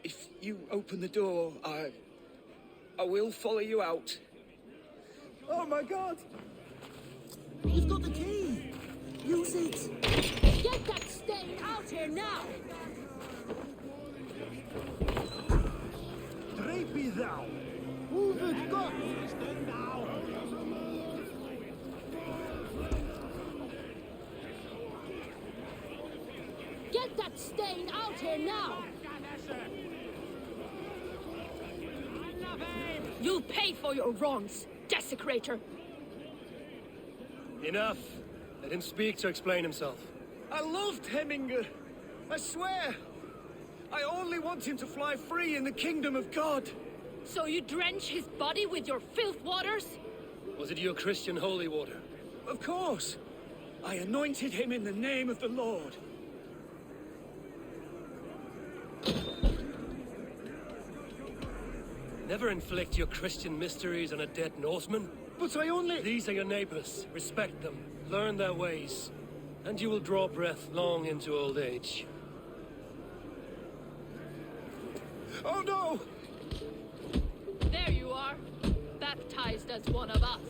If you open the door, I will follow you out. Oh my god! You've got the key! Use it! Get that stain out here now! Drape thou! Move it, God! Get that stain out here now! You'll pay for your wrongs, desecrator! Enough. Let him speak to explain himself. I loved Hemingr. I swear. I only want him to fly free in the kingdom of God. So you drench his body with your filth waters? Was it your Christian holy water? Of course. I anointed him in the name of the Lord. Never inflict your Christian mysteries on a dead Norseman. But I only... These are your neighbors. Respect them. Learn their ways. And you will draw breath long into old age. Oh no! There you are, baptized as one of us.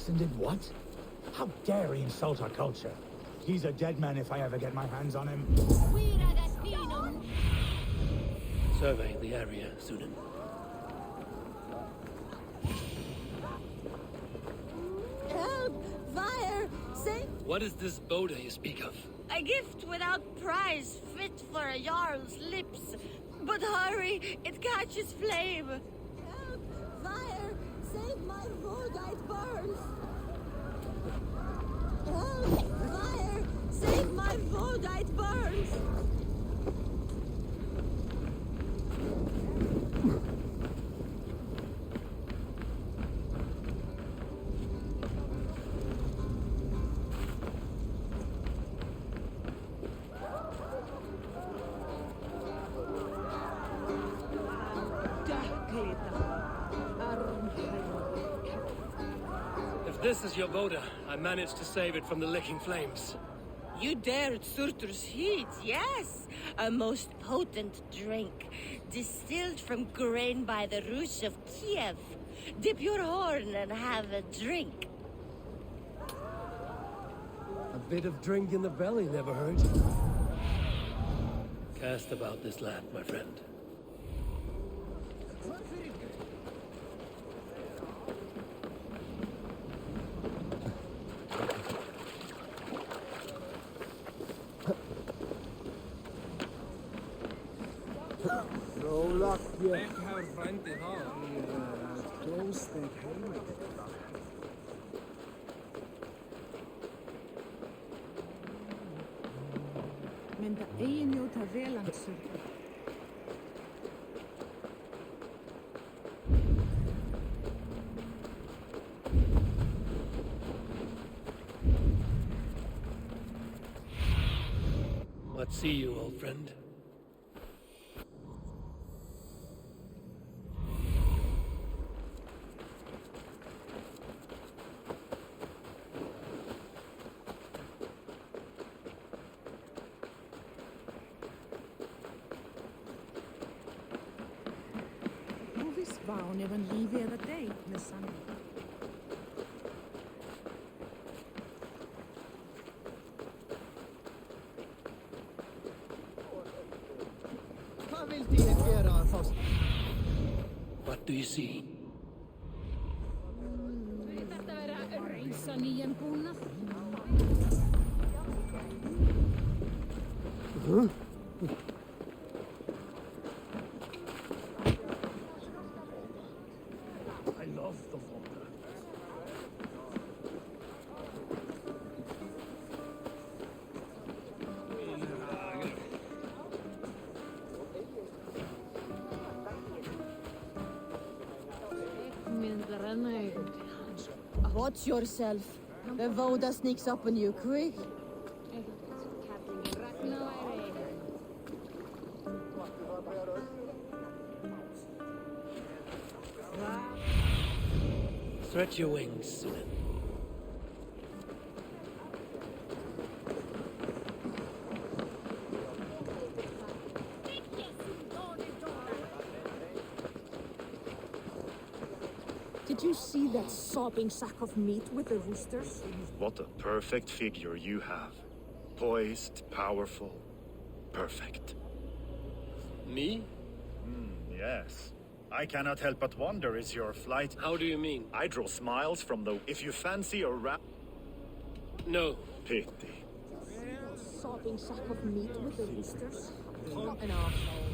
Jackson did what? How dare he insult our culture? He's a dead man if I ever get my hands on him. Survey the area, Sunan. Help! Fire! Save! What is this Boda you speak of? A gift without price, fit for a Jarl's lips. But hurry, it catches flame. Help! Fire! Save my Vodite burns! Help! Fire! Save my Vodite burns! If this is your Boda, I managed to save it from the licking flames. You dared Surtur's heat, yes. A most potent drink, distilled from grain by the Rus of Kiev. Dip your horn and have a drink. A bit of drink in the belly never hurt. Cast about this land, my friend. No luck yet. Men það eigi njóta velandsur. What see you, old friend? Ván ef hann lífi eða dey með sann. Hvað vildi ég gera að fást? What do you see? Þetta vera að reisa nýjan búnað. Watch yourself. The Voda sneaks up on you quick. Stretch your wings, Sunan. Did you see that sopping sack of meat with the roosters? What a perfect figure you have. Poised, powerful, perfect. Me? Yes. I cannot help but wonder, is your flight... How do you mean? I draw smiles from the... If you fancy a rap... No. Pity. Sopping sack of meat with the roosters? What an arsehole.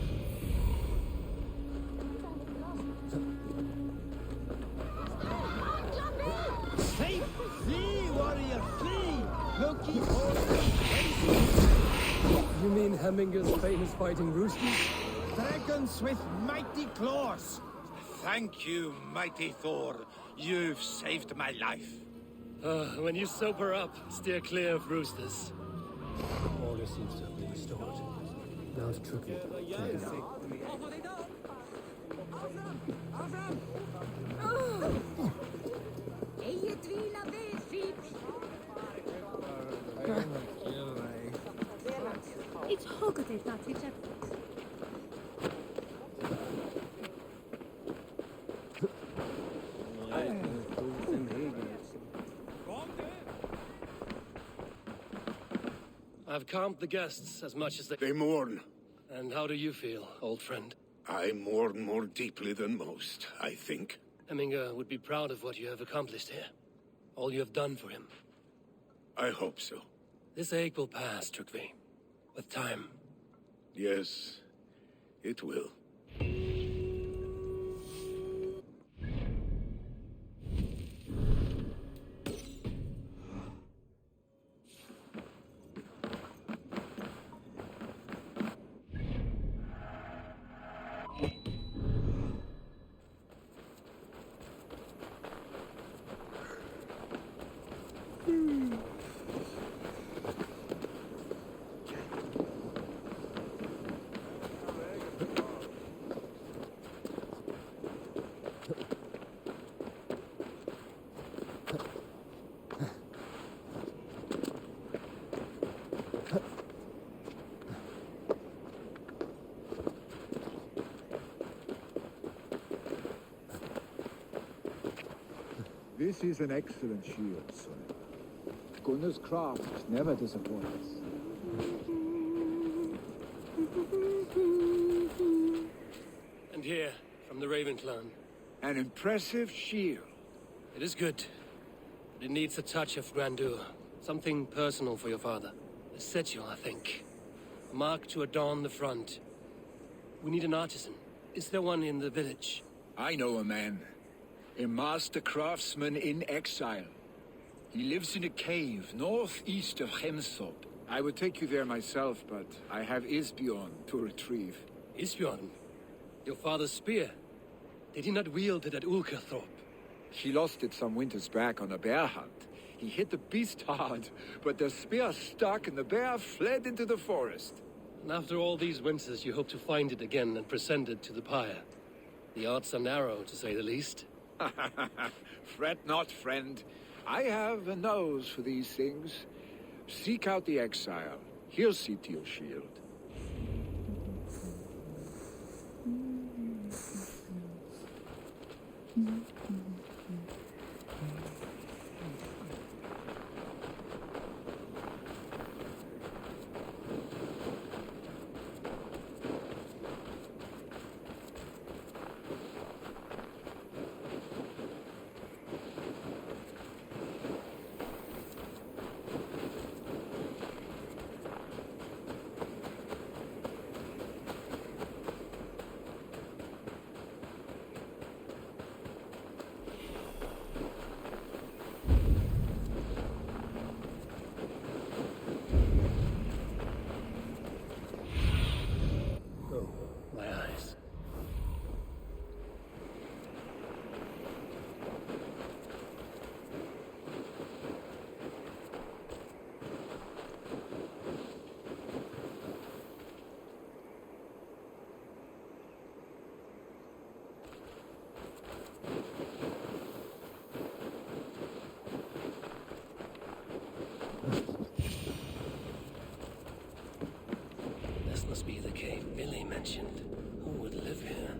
Hey, flee, warrior, flee! Loki, hold. You mean Hemminger's famous fighting roosters? Dragons with mighty claws. Thank you, mighty Thor. You've saved my life. When you sober up, steer clear of roosters. Order seems to have been restored. Now it's tricky. Eigi dvíla við, fíl. It's hugget that which I've calmed the guests as much as They mourn. And how do you feel, old friend? I mourn more deeply than most, I think. Hemminger would be proud of what you have accomplished here. All you have done for him. I hope so. This ache will pass, Trygve. With time. Yes, it will. This is an excellent shield, son. Gunnar's craft never disappoints. And here, from the Raven clan. An impressive shield. It is good. But it needs a touch of grandeur. Something personal for your father. A sigil, I think. A mark to adorn the front. We need an artisan. Is there one in the village? I know a man. A master craftsman in exile. He lives in a cave northeast of Hemthorpe. I would take you there myself, but I have Isbjorn to retrieve. Isbjorn? Your father's spear? Did he not wield it at Ulkerthorpe? He lost it some winters back on a bear hunt. He hit the beast hard, but the spear stuck and the bear fled into the forest. And after all these winters, you hope to find it again and present it to the pyre. The odds are narrow, to say the least. Fret not, friend. I have a nose for these things. Seek out the exile. He'll see to your shield. Must be the cave Billy mentioned. Who would live here?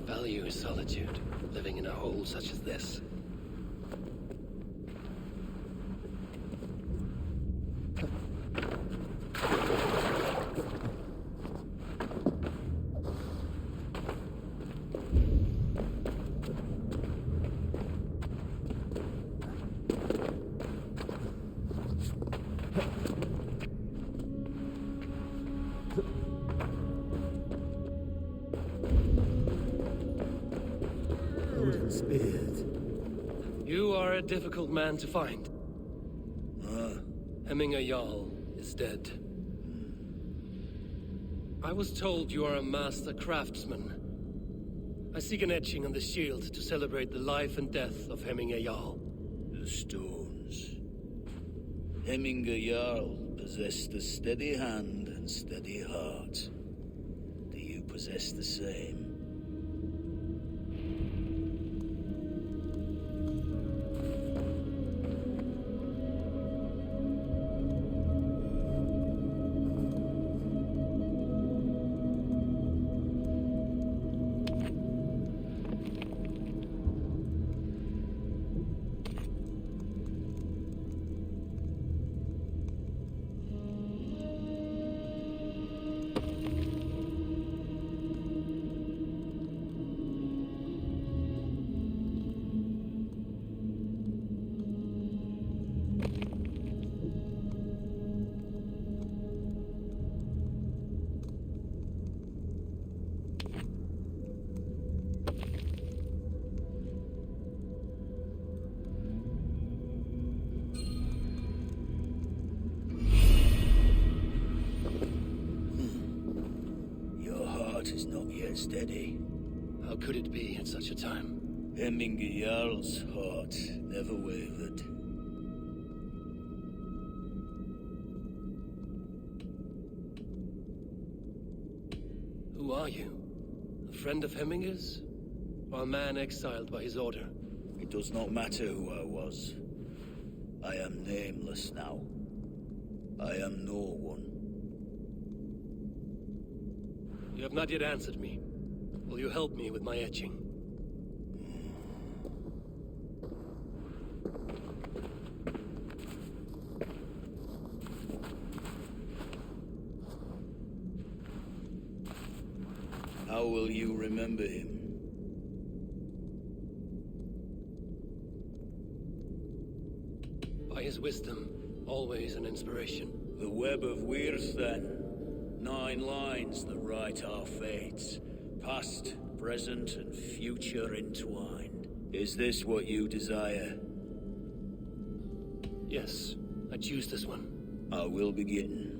value his solitude, living in a hole such as this. Odin's beard. You are a difficult man to find. Hemminger Jarl is dead. I was told you are a master craftsman. I seek an etching on the shield to celebrate the life and death of Hemminger Jarl. The stones. Hemminger Jarl possessed a steady hand and steady heart. Do you possess the same? Is not yet steady. How could it be at such a time? Hemminger Jarl's heart never wavered. Who are you? A friend of Hemminger's? Or a man exiled by his order? It does not matter who I was. I am nameless now. I am no one. You have not yet answered me. Will you help me with my etching? How will you remember him? By his wisdom, always an inspiration. The web of Weirs, then. 9 lines that write our fates. Past, present, and future entwined. Is this what you desire? Yes, I choose this one. I will begin.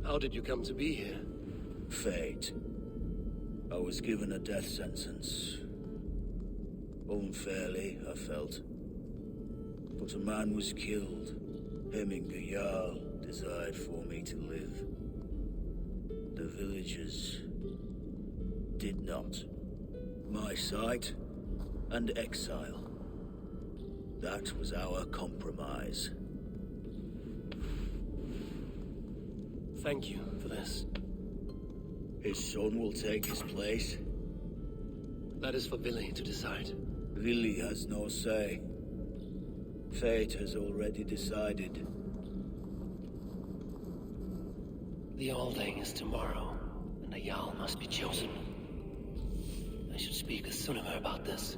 How did you come to be here? Fate. I was given a death sentence. Unfairly, I felt. But a man was killed. Hemminger Jarl desired for me to live. The villagers did not. My sight and exile. That was our compromise. Thank you for this. His son will take his place. That is for Billy to decide. Billy has no say. Fate has already decided. The Alding is tomorrow, and a Jarl must be chosen. I should speak with Sunniver about this.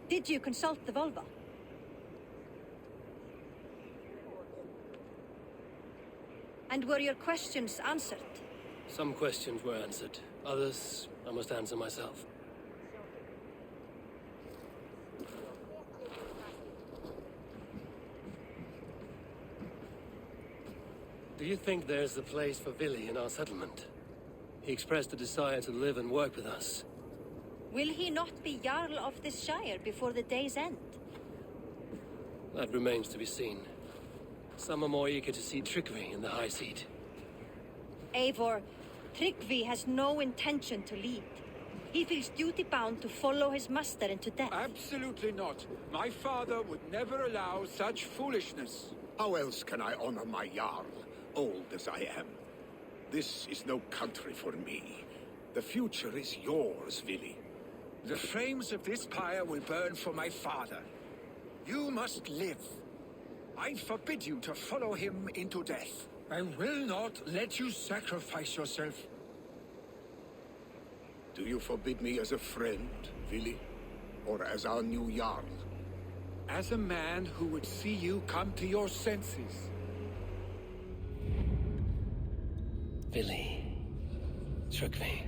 Did you consult the Volva? And were your questions answered? Some questions were answered. Others, I must answer myself. Do you think there's a place for Vili in our settlement? He expressed a desire to live and work with us. Will he not be Jarl of this Shire before the day's end? That remains to be seen. Some are more eager to see Tryggvi in the high seat. Eivor, Tryggvi has no intention to lead. He feels duty-bound to follow his master into death. Absolutely not. My father would never allow such foolishness. How else can I honor my Jarl, old as I am? This is no country for me. The future is yours, Vili. The flames of this pyre will burn for my father. You must live. I forbid you to follow him into death. I will not let you sacrifice yourself. Do you forbid me as a friend, Vili? Or as our new Jarl? As a man who would see you come to your senses. Vili. Tryggvi.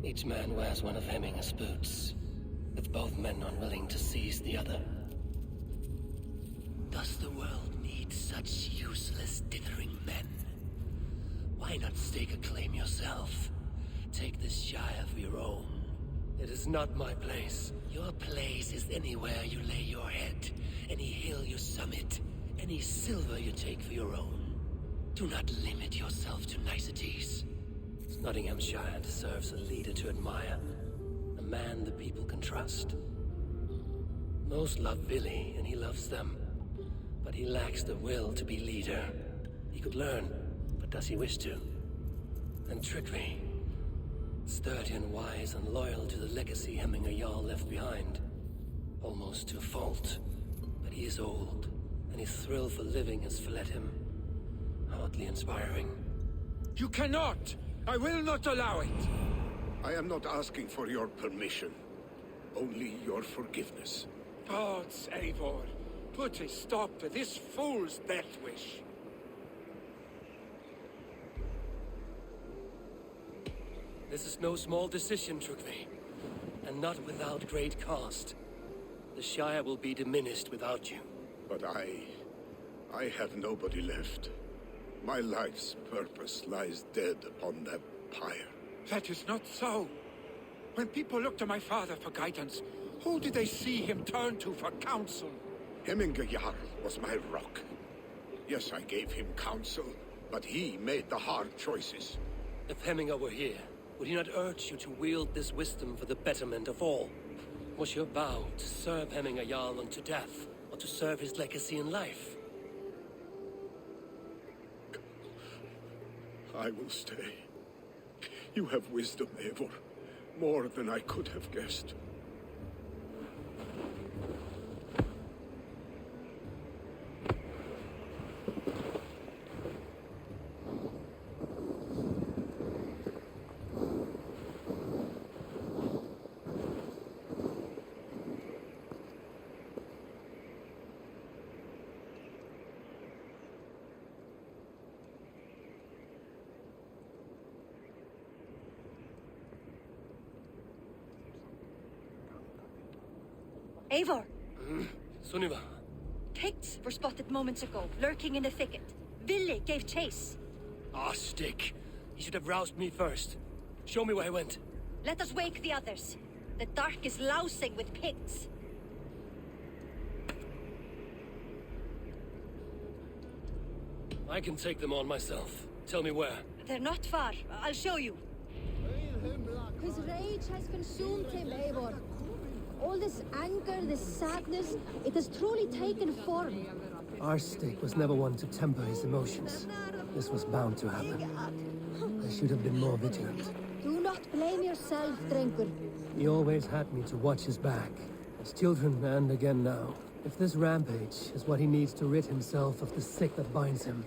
Each man wears one of Hemminger's boots, with both men unwilling to seize the other. Does the world need such useless, dithering men? Why not stake a claim yourself? Take this Shire for your own. It is not my place. Your place is anywhere you lay your head, any hill you summit, any silver you take for your own. Do not limit yourself to niceties. Nottinghamshire deserves a leader to admire, a man the people can trust. Most love Vili, and he loves them, but he lacks the will to be leader. He could learn, but does he wish to? And Tryggvi, sturdy and wise and loyal to the legacy Hemminger Jarl left behind, almost to a fault. But he is old, and his thrill for living has fled him. Hardly inspiring. You cannot! I will not allow it! I am not asking for your permission, only your forgiveness. Gods, Eivor, put a stop to this fool's death wish. This is no small decision, Tryggvi, and not without great cost. The Shire will be diminished without you. But I have nobody left. My life's purpose lies dead upon that pyre. That is not so. When people look to my father for guidance, who did they see him turn to for counsel? Hemminger Jarl was my rock. Yes, I gave him counsel, but he made the hard choices. If Hemminger were here, would he not urge you to wield this wisdom for the betterment of all? Was your vow to serve Hemminger Jarl unto death, or to serve his legacy in life? I will stay. You have wisdom, Eivor. More than I could have guessed. Eivor, Sunniva. Picts were spotted moments ago, lurking in the thicket. Vili gave chase. Ah, stick. He should have roused me first. Show me where he went. Let us wake the others. The dark is lousing with Picts. I can take them on myself. Tell me where. They're not far. I'll show you. His rage has consumed him, Eivor. All this anger, this sadness, it has truly taken form. Our stick was never one to temper his emotions. This was bound to happen. I should have been more vigilant. Do not blame yourself, Drengur. He always had me to watch his back. As children, and again now. If this rampage is what he needs to rid himself of the sick that binds him,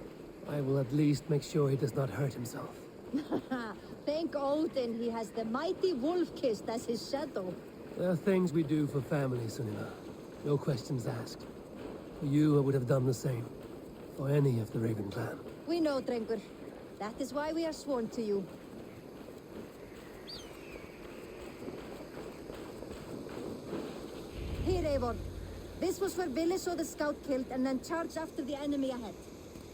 I will at least make sure he does not hurt himself. Thank Odin he has the mighty Wolf-Kissed as his shadow. There are things we do for family, Sunniva. No questions asked. For you, I would have done the same. For any of the Raven clan. We know, Drengur. That is why we are sworn to you. Here, Eivor. This was where Vili saw the scout killed and then charged after the enemy ahead.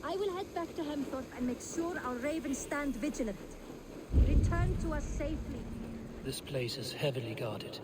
I will head back to Hemthorpe and make sure our ravens stand vigilant. Return to us safely. This place is heavily guarded.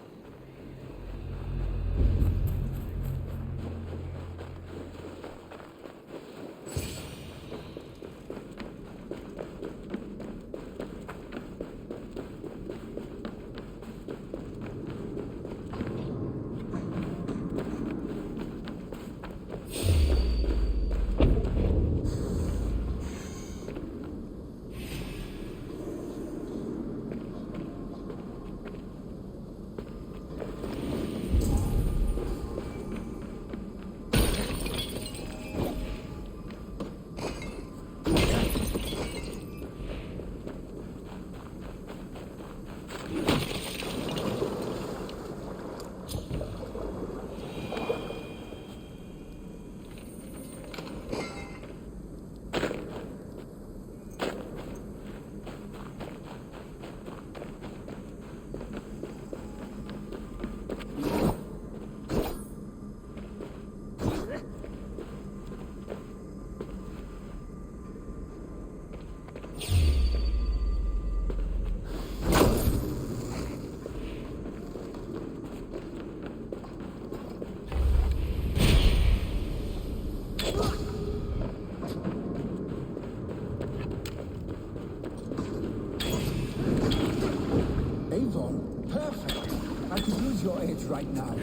Eivor, perfect. I could use your aid right now.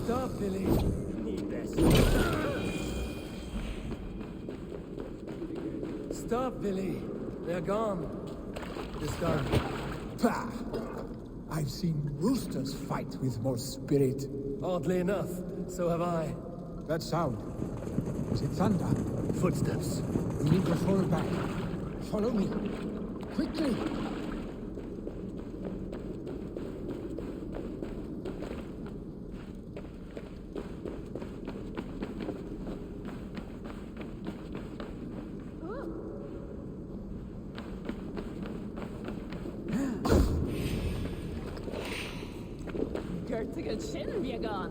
Stop, Vili. Stop, Vili. They're gone. It is done. Pah! I've seen roosters fight with more spirit. Oddly enough, so have I. That sound. Is it thunder? Footsteps. We need to fall back. Follow me. Quickly! Gertige skinn vi gaan.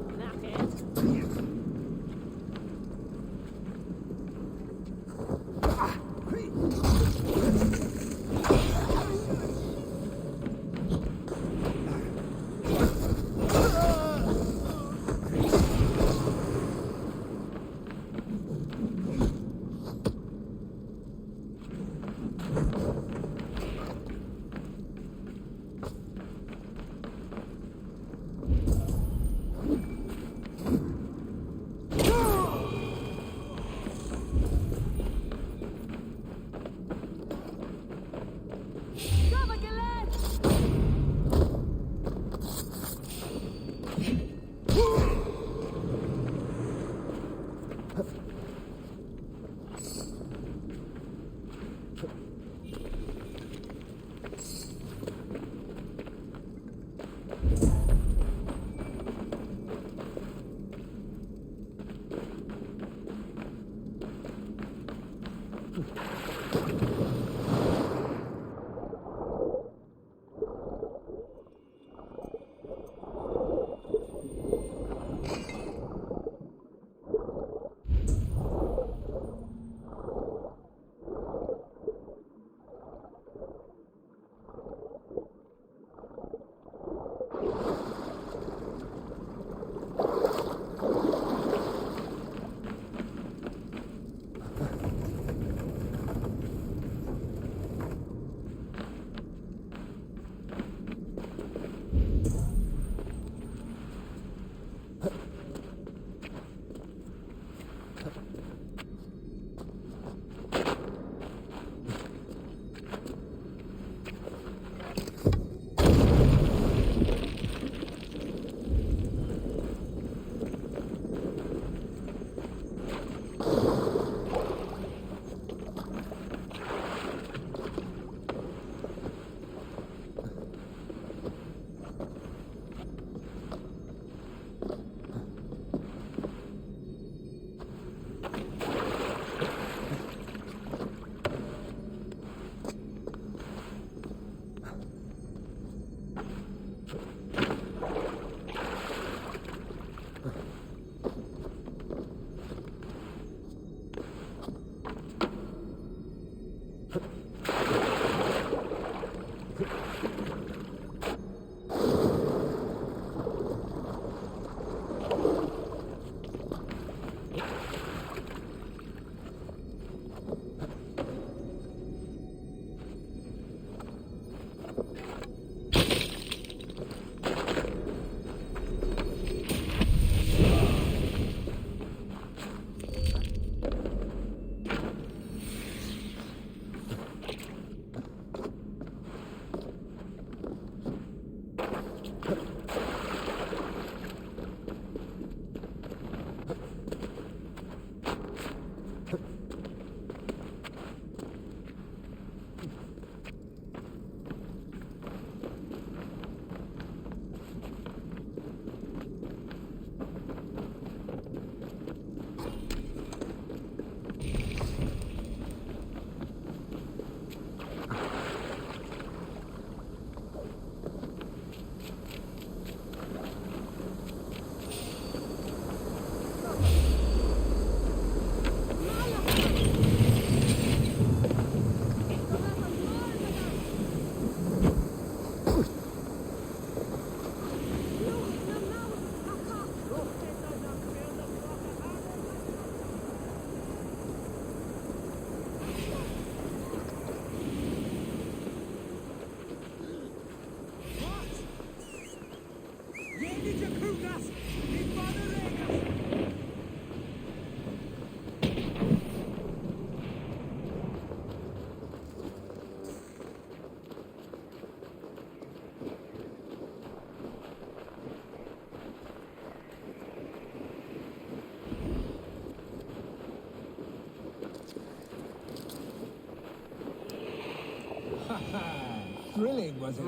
Thrilling, was it?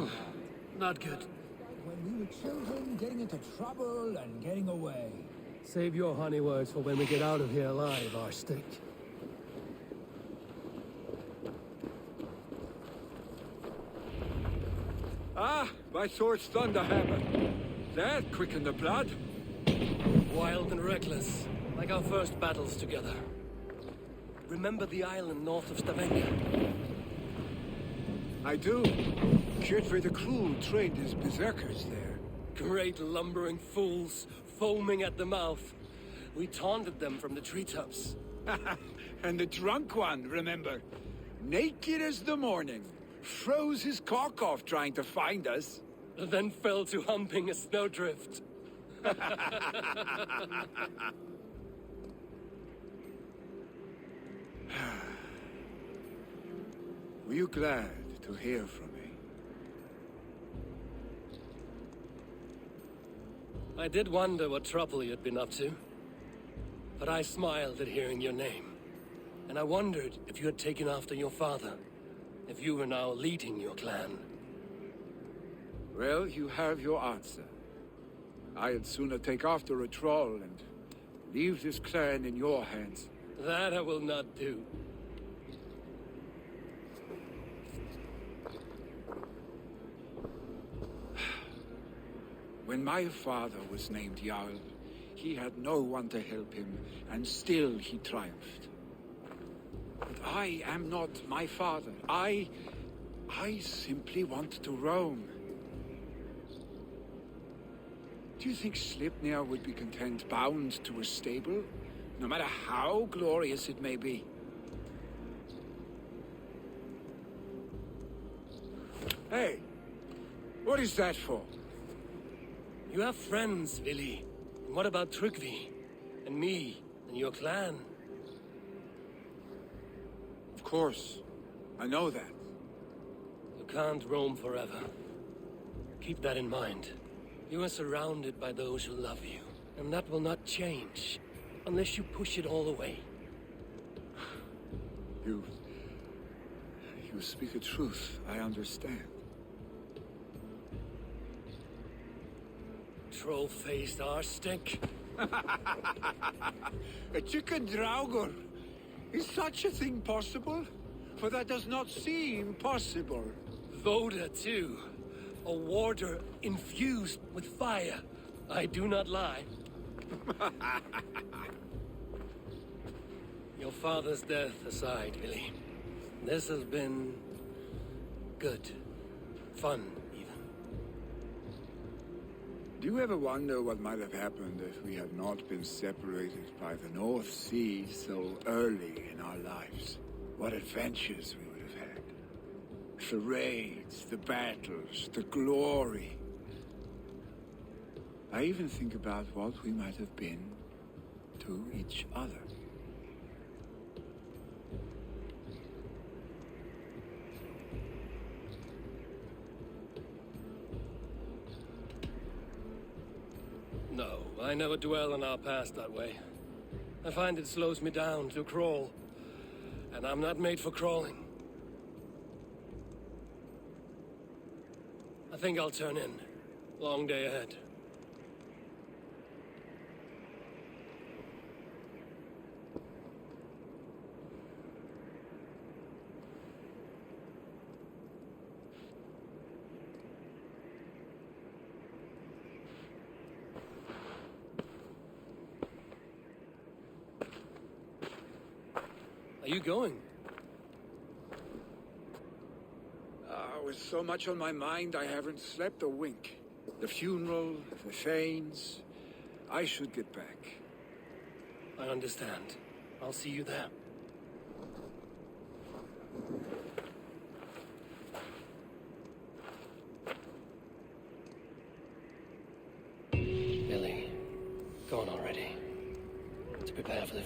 Not good. When we were children, getting into trouble and getting away. Save your honey words for when we get out of here alive, Arstick. Ah, my sword's thunderhammer. That quickened the blood. Wild and reckless, like our first battles together. Remember the island north of Stavanger? I do. Kjotve the Cruel trained his berserkers there. Great lumbering fools, foaming at the mouth. We taunted them from the treetops. And the drunk one, remember? Naked as the morning. Froze his cock off trying to find us. Then fell to humping a snowdrift. Were you glad to hear from me? I did wonder what trouble you'd been up to. But I smiled at hearing your name. And I wondered if you had taken after your father. If you were now leading your clan. Well, you have your answer. I'd sooner take after a troll and leave this clan in your hands. That I will not do. When my father was named Jarl, he had no one to help him, and still he triumphed. But I am not my father. I simply want to roam. Do you think Sleipnir would be content bound to a stable, no matter how glorious it may be? Hey, what is that for? You have friends, Vili. And what about Tryggvi? And me? And your clan? Of course. I know that. You can't roam forever. Keep that in mind. You are surrounded by those who love you. And that will not change. Unless you push it all away. You speak the truth. I understand. Troll-faced arstink. A chicken Draugr. Is such a thing possible? For that does not seem possible. Voda, too. A warder infused with fire. I do not lie. Your father's death aside, Vili. This has been... good. Fun, even. Do you ever wonder what might have happened if we had not been separated by the North Sea so early in our lives? What adventures we would have had. The raids, the battles, the glory. I even think about what we might have been to each other. No, I never dwell on our past that way. I find it slows me down to crawl. And I'm not made for crawling. I think I'll turn in. Long day ahead. Are you going? With so much on my mind, I haven't slept a wink. The funeral, the Thanes. I should get back. I understand. I'll see you there. Billy, go on already. To prepare for the...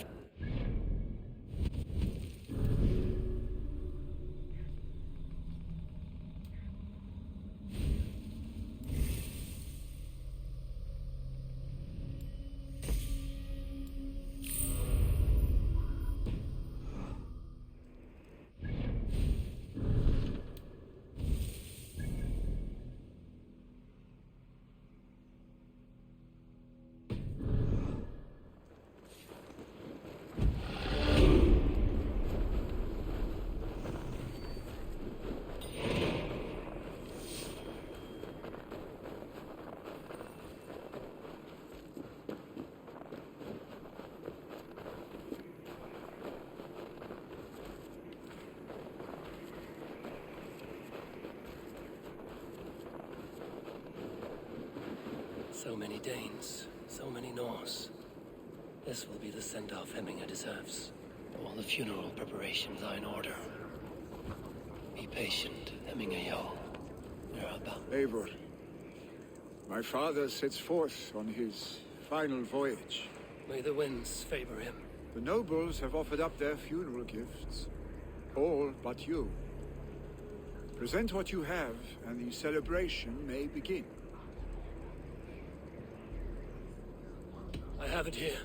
So many Danes, so many Norse. This will be the send-off Hemminger deserves. All the funeral preparations are in order. Be patient, Hemminger Jarl. We're about... Eivor, my father sets forth on his final voyage. May the winds favor him. The nobles have offered up their funeral gifts. All but you. Present what you have, and the celebration may begin. I have it here.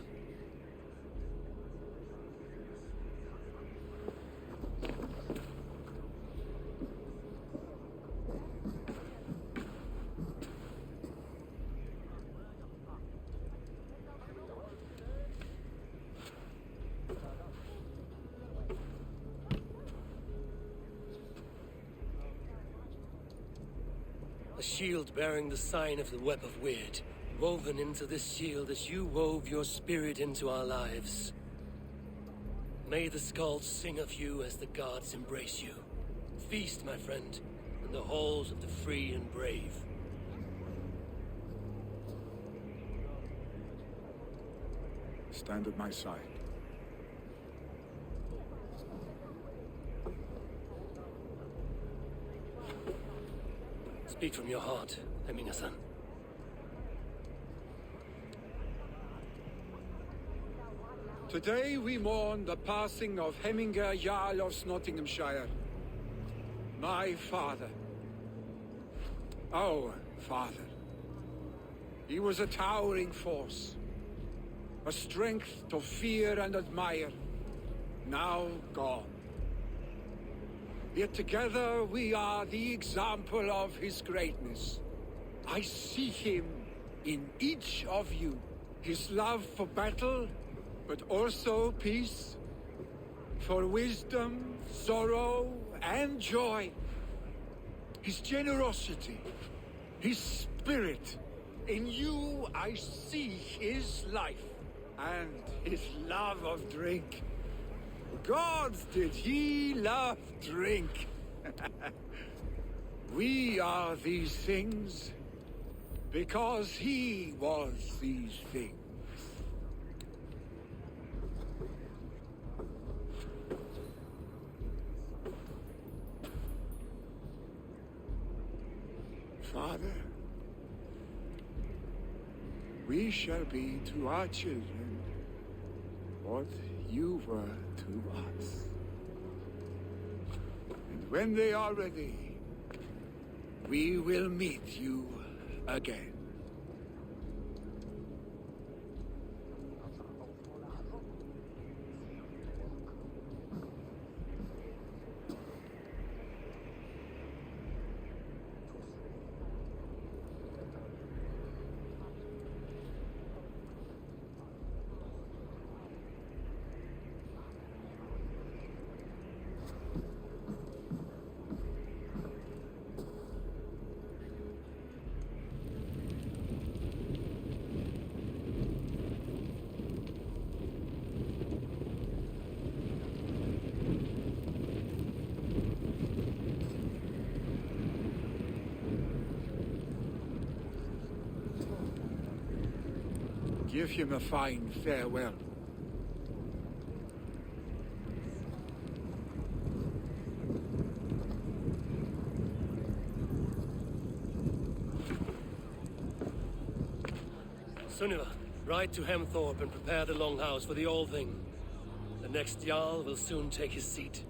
The shield bearing the sign of the Web of Weird, woven into this shield as you wove your spirit into our lives. May the skulls sing of you as the gods embrace you. Feast, my friend, in the halls of the free and brave. Stand at my side. Speak from your heart, Heming-san. Today we mourn the passing of Heminger Jarl of Nottinghamshire. My father. Our father. He was a towering force. A strength to fear and admire. Now gone. Yet together we are the example of his greatness. I see him in each of you. His love for battle, but also peace. For wisdom, sorrow, and joy. His generosity, his spirit. In you I see his life, and his love of drink. Gods, did he love drink! We are these things because he was these things. Father, we shall be to our children what you were to us. And when they are ready, we will meet you again. Give him a fine farewell. Sunniva, ride to Hemthorpe and prepare the Longhouse for the All-Thing. The next Jarl will soon take his seat.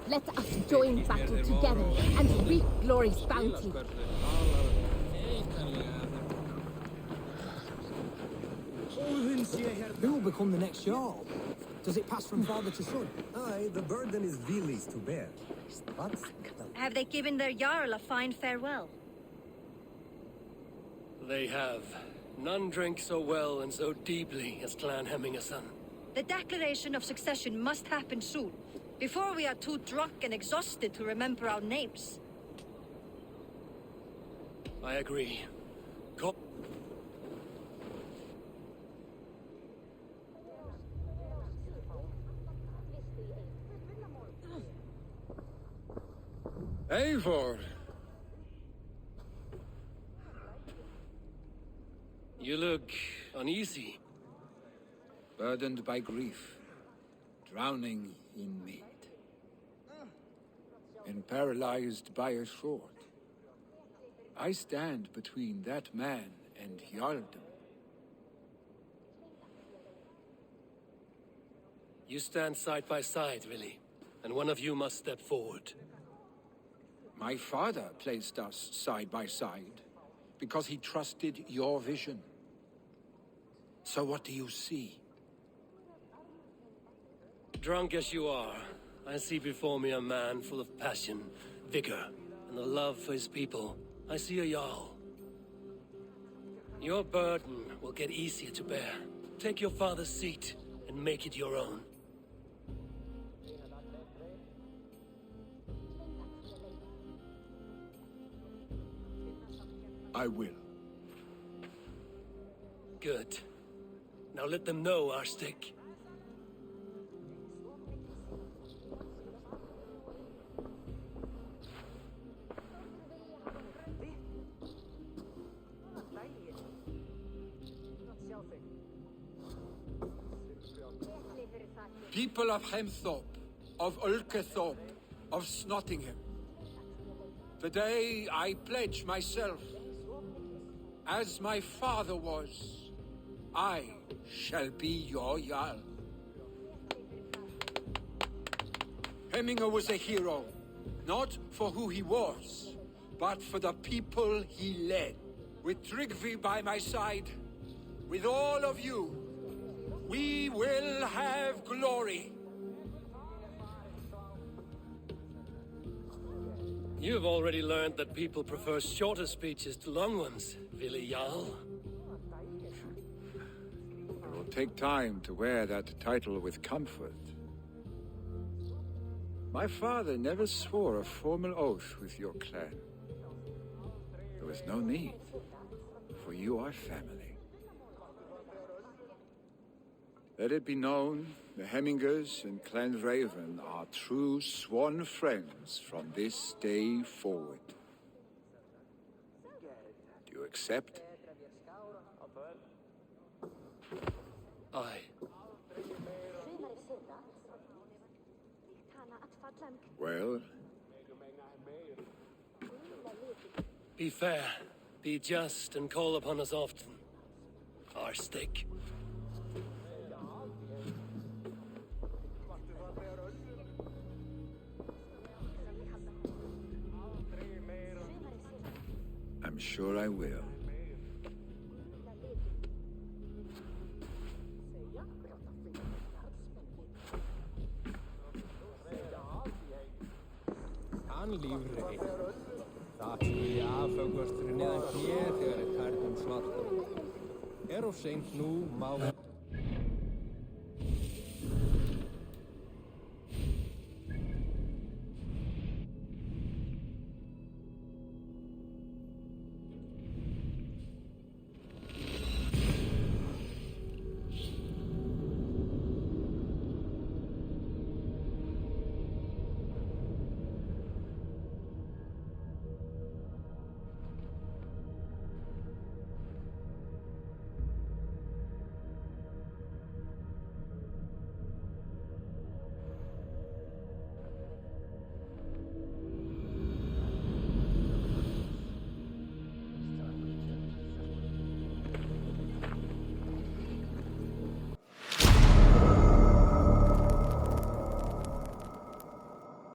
Let us join battle together and reap glory's bounty. Who will become the next Jarl? Does it pass from father to son? Aye, the burden is Vili's to bear. But Have they given their Jarl a fine farewell? They have. None drink so well and so deeply as Clan Hemmingason. The declaration of succession must happen soon, before we are too drunk and exhausted to remember our names. I agree. Eivor! You look uneasy. Burdened by grief, drowning in need, and paralyzed by a sword. I stand between that man and Jarldom. You stand side by side, really, and one of you must step forward. My father placed us side by side because he trusted your vision. So what do you see? Drunk as you are, I see before me a man full of passion, vigor, and a love for his people. I see a Jarl. Your burden will get easier to bear. Take your father's seat and make it your own. I will. Good. Now let them know our stick. People of Hemthorpe, of Ulkethorpe, of Snottingham. Today I pledge myself, as my father was, I shall be your Jarl. Hemminger was a hero, not for who he was, but for the people he led. With Tryggvi by my side, with all of you, we will have glory. You've already learned that people prefer shorter speeches to long ones, Vili Jarl. It will take time to wear that title with comfort. My father never swore a formal oath with your clan. There was no need, for you are family. Let it be known, the Hemmingers and Clan Raven are true sworn friends from this day forward. Do you accept? Aye. Well? Be fair, be just, and call upon us often. Our stick. I'm sure I will. Hann lífrei. Það skuli afhöggvast fyrir neðan hér þegar karlum svarta. Of seint nú má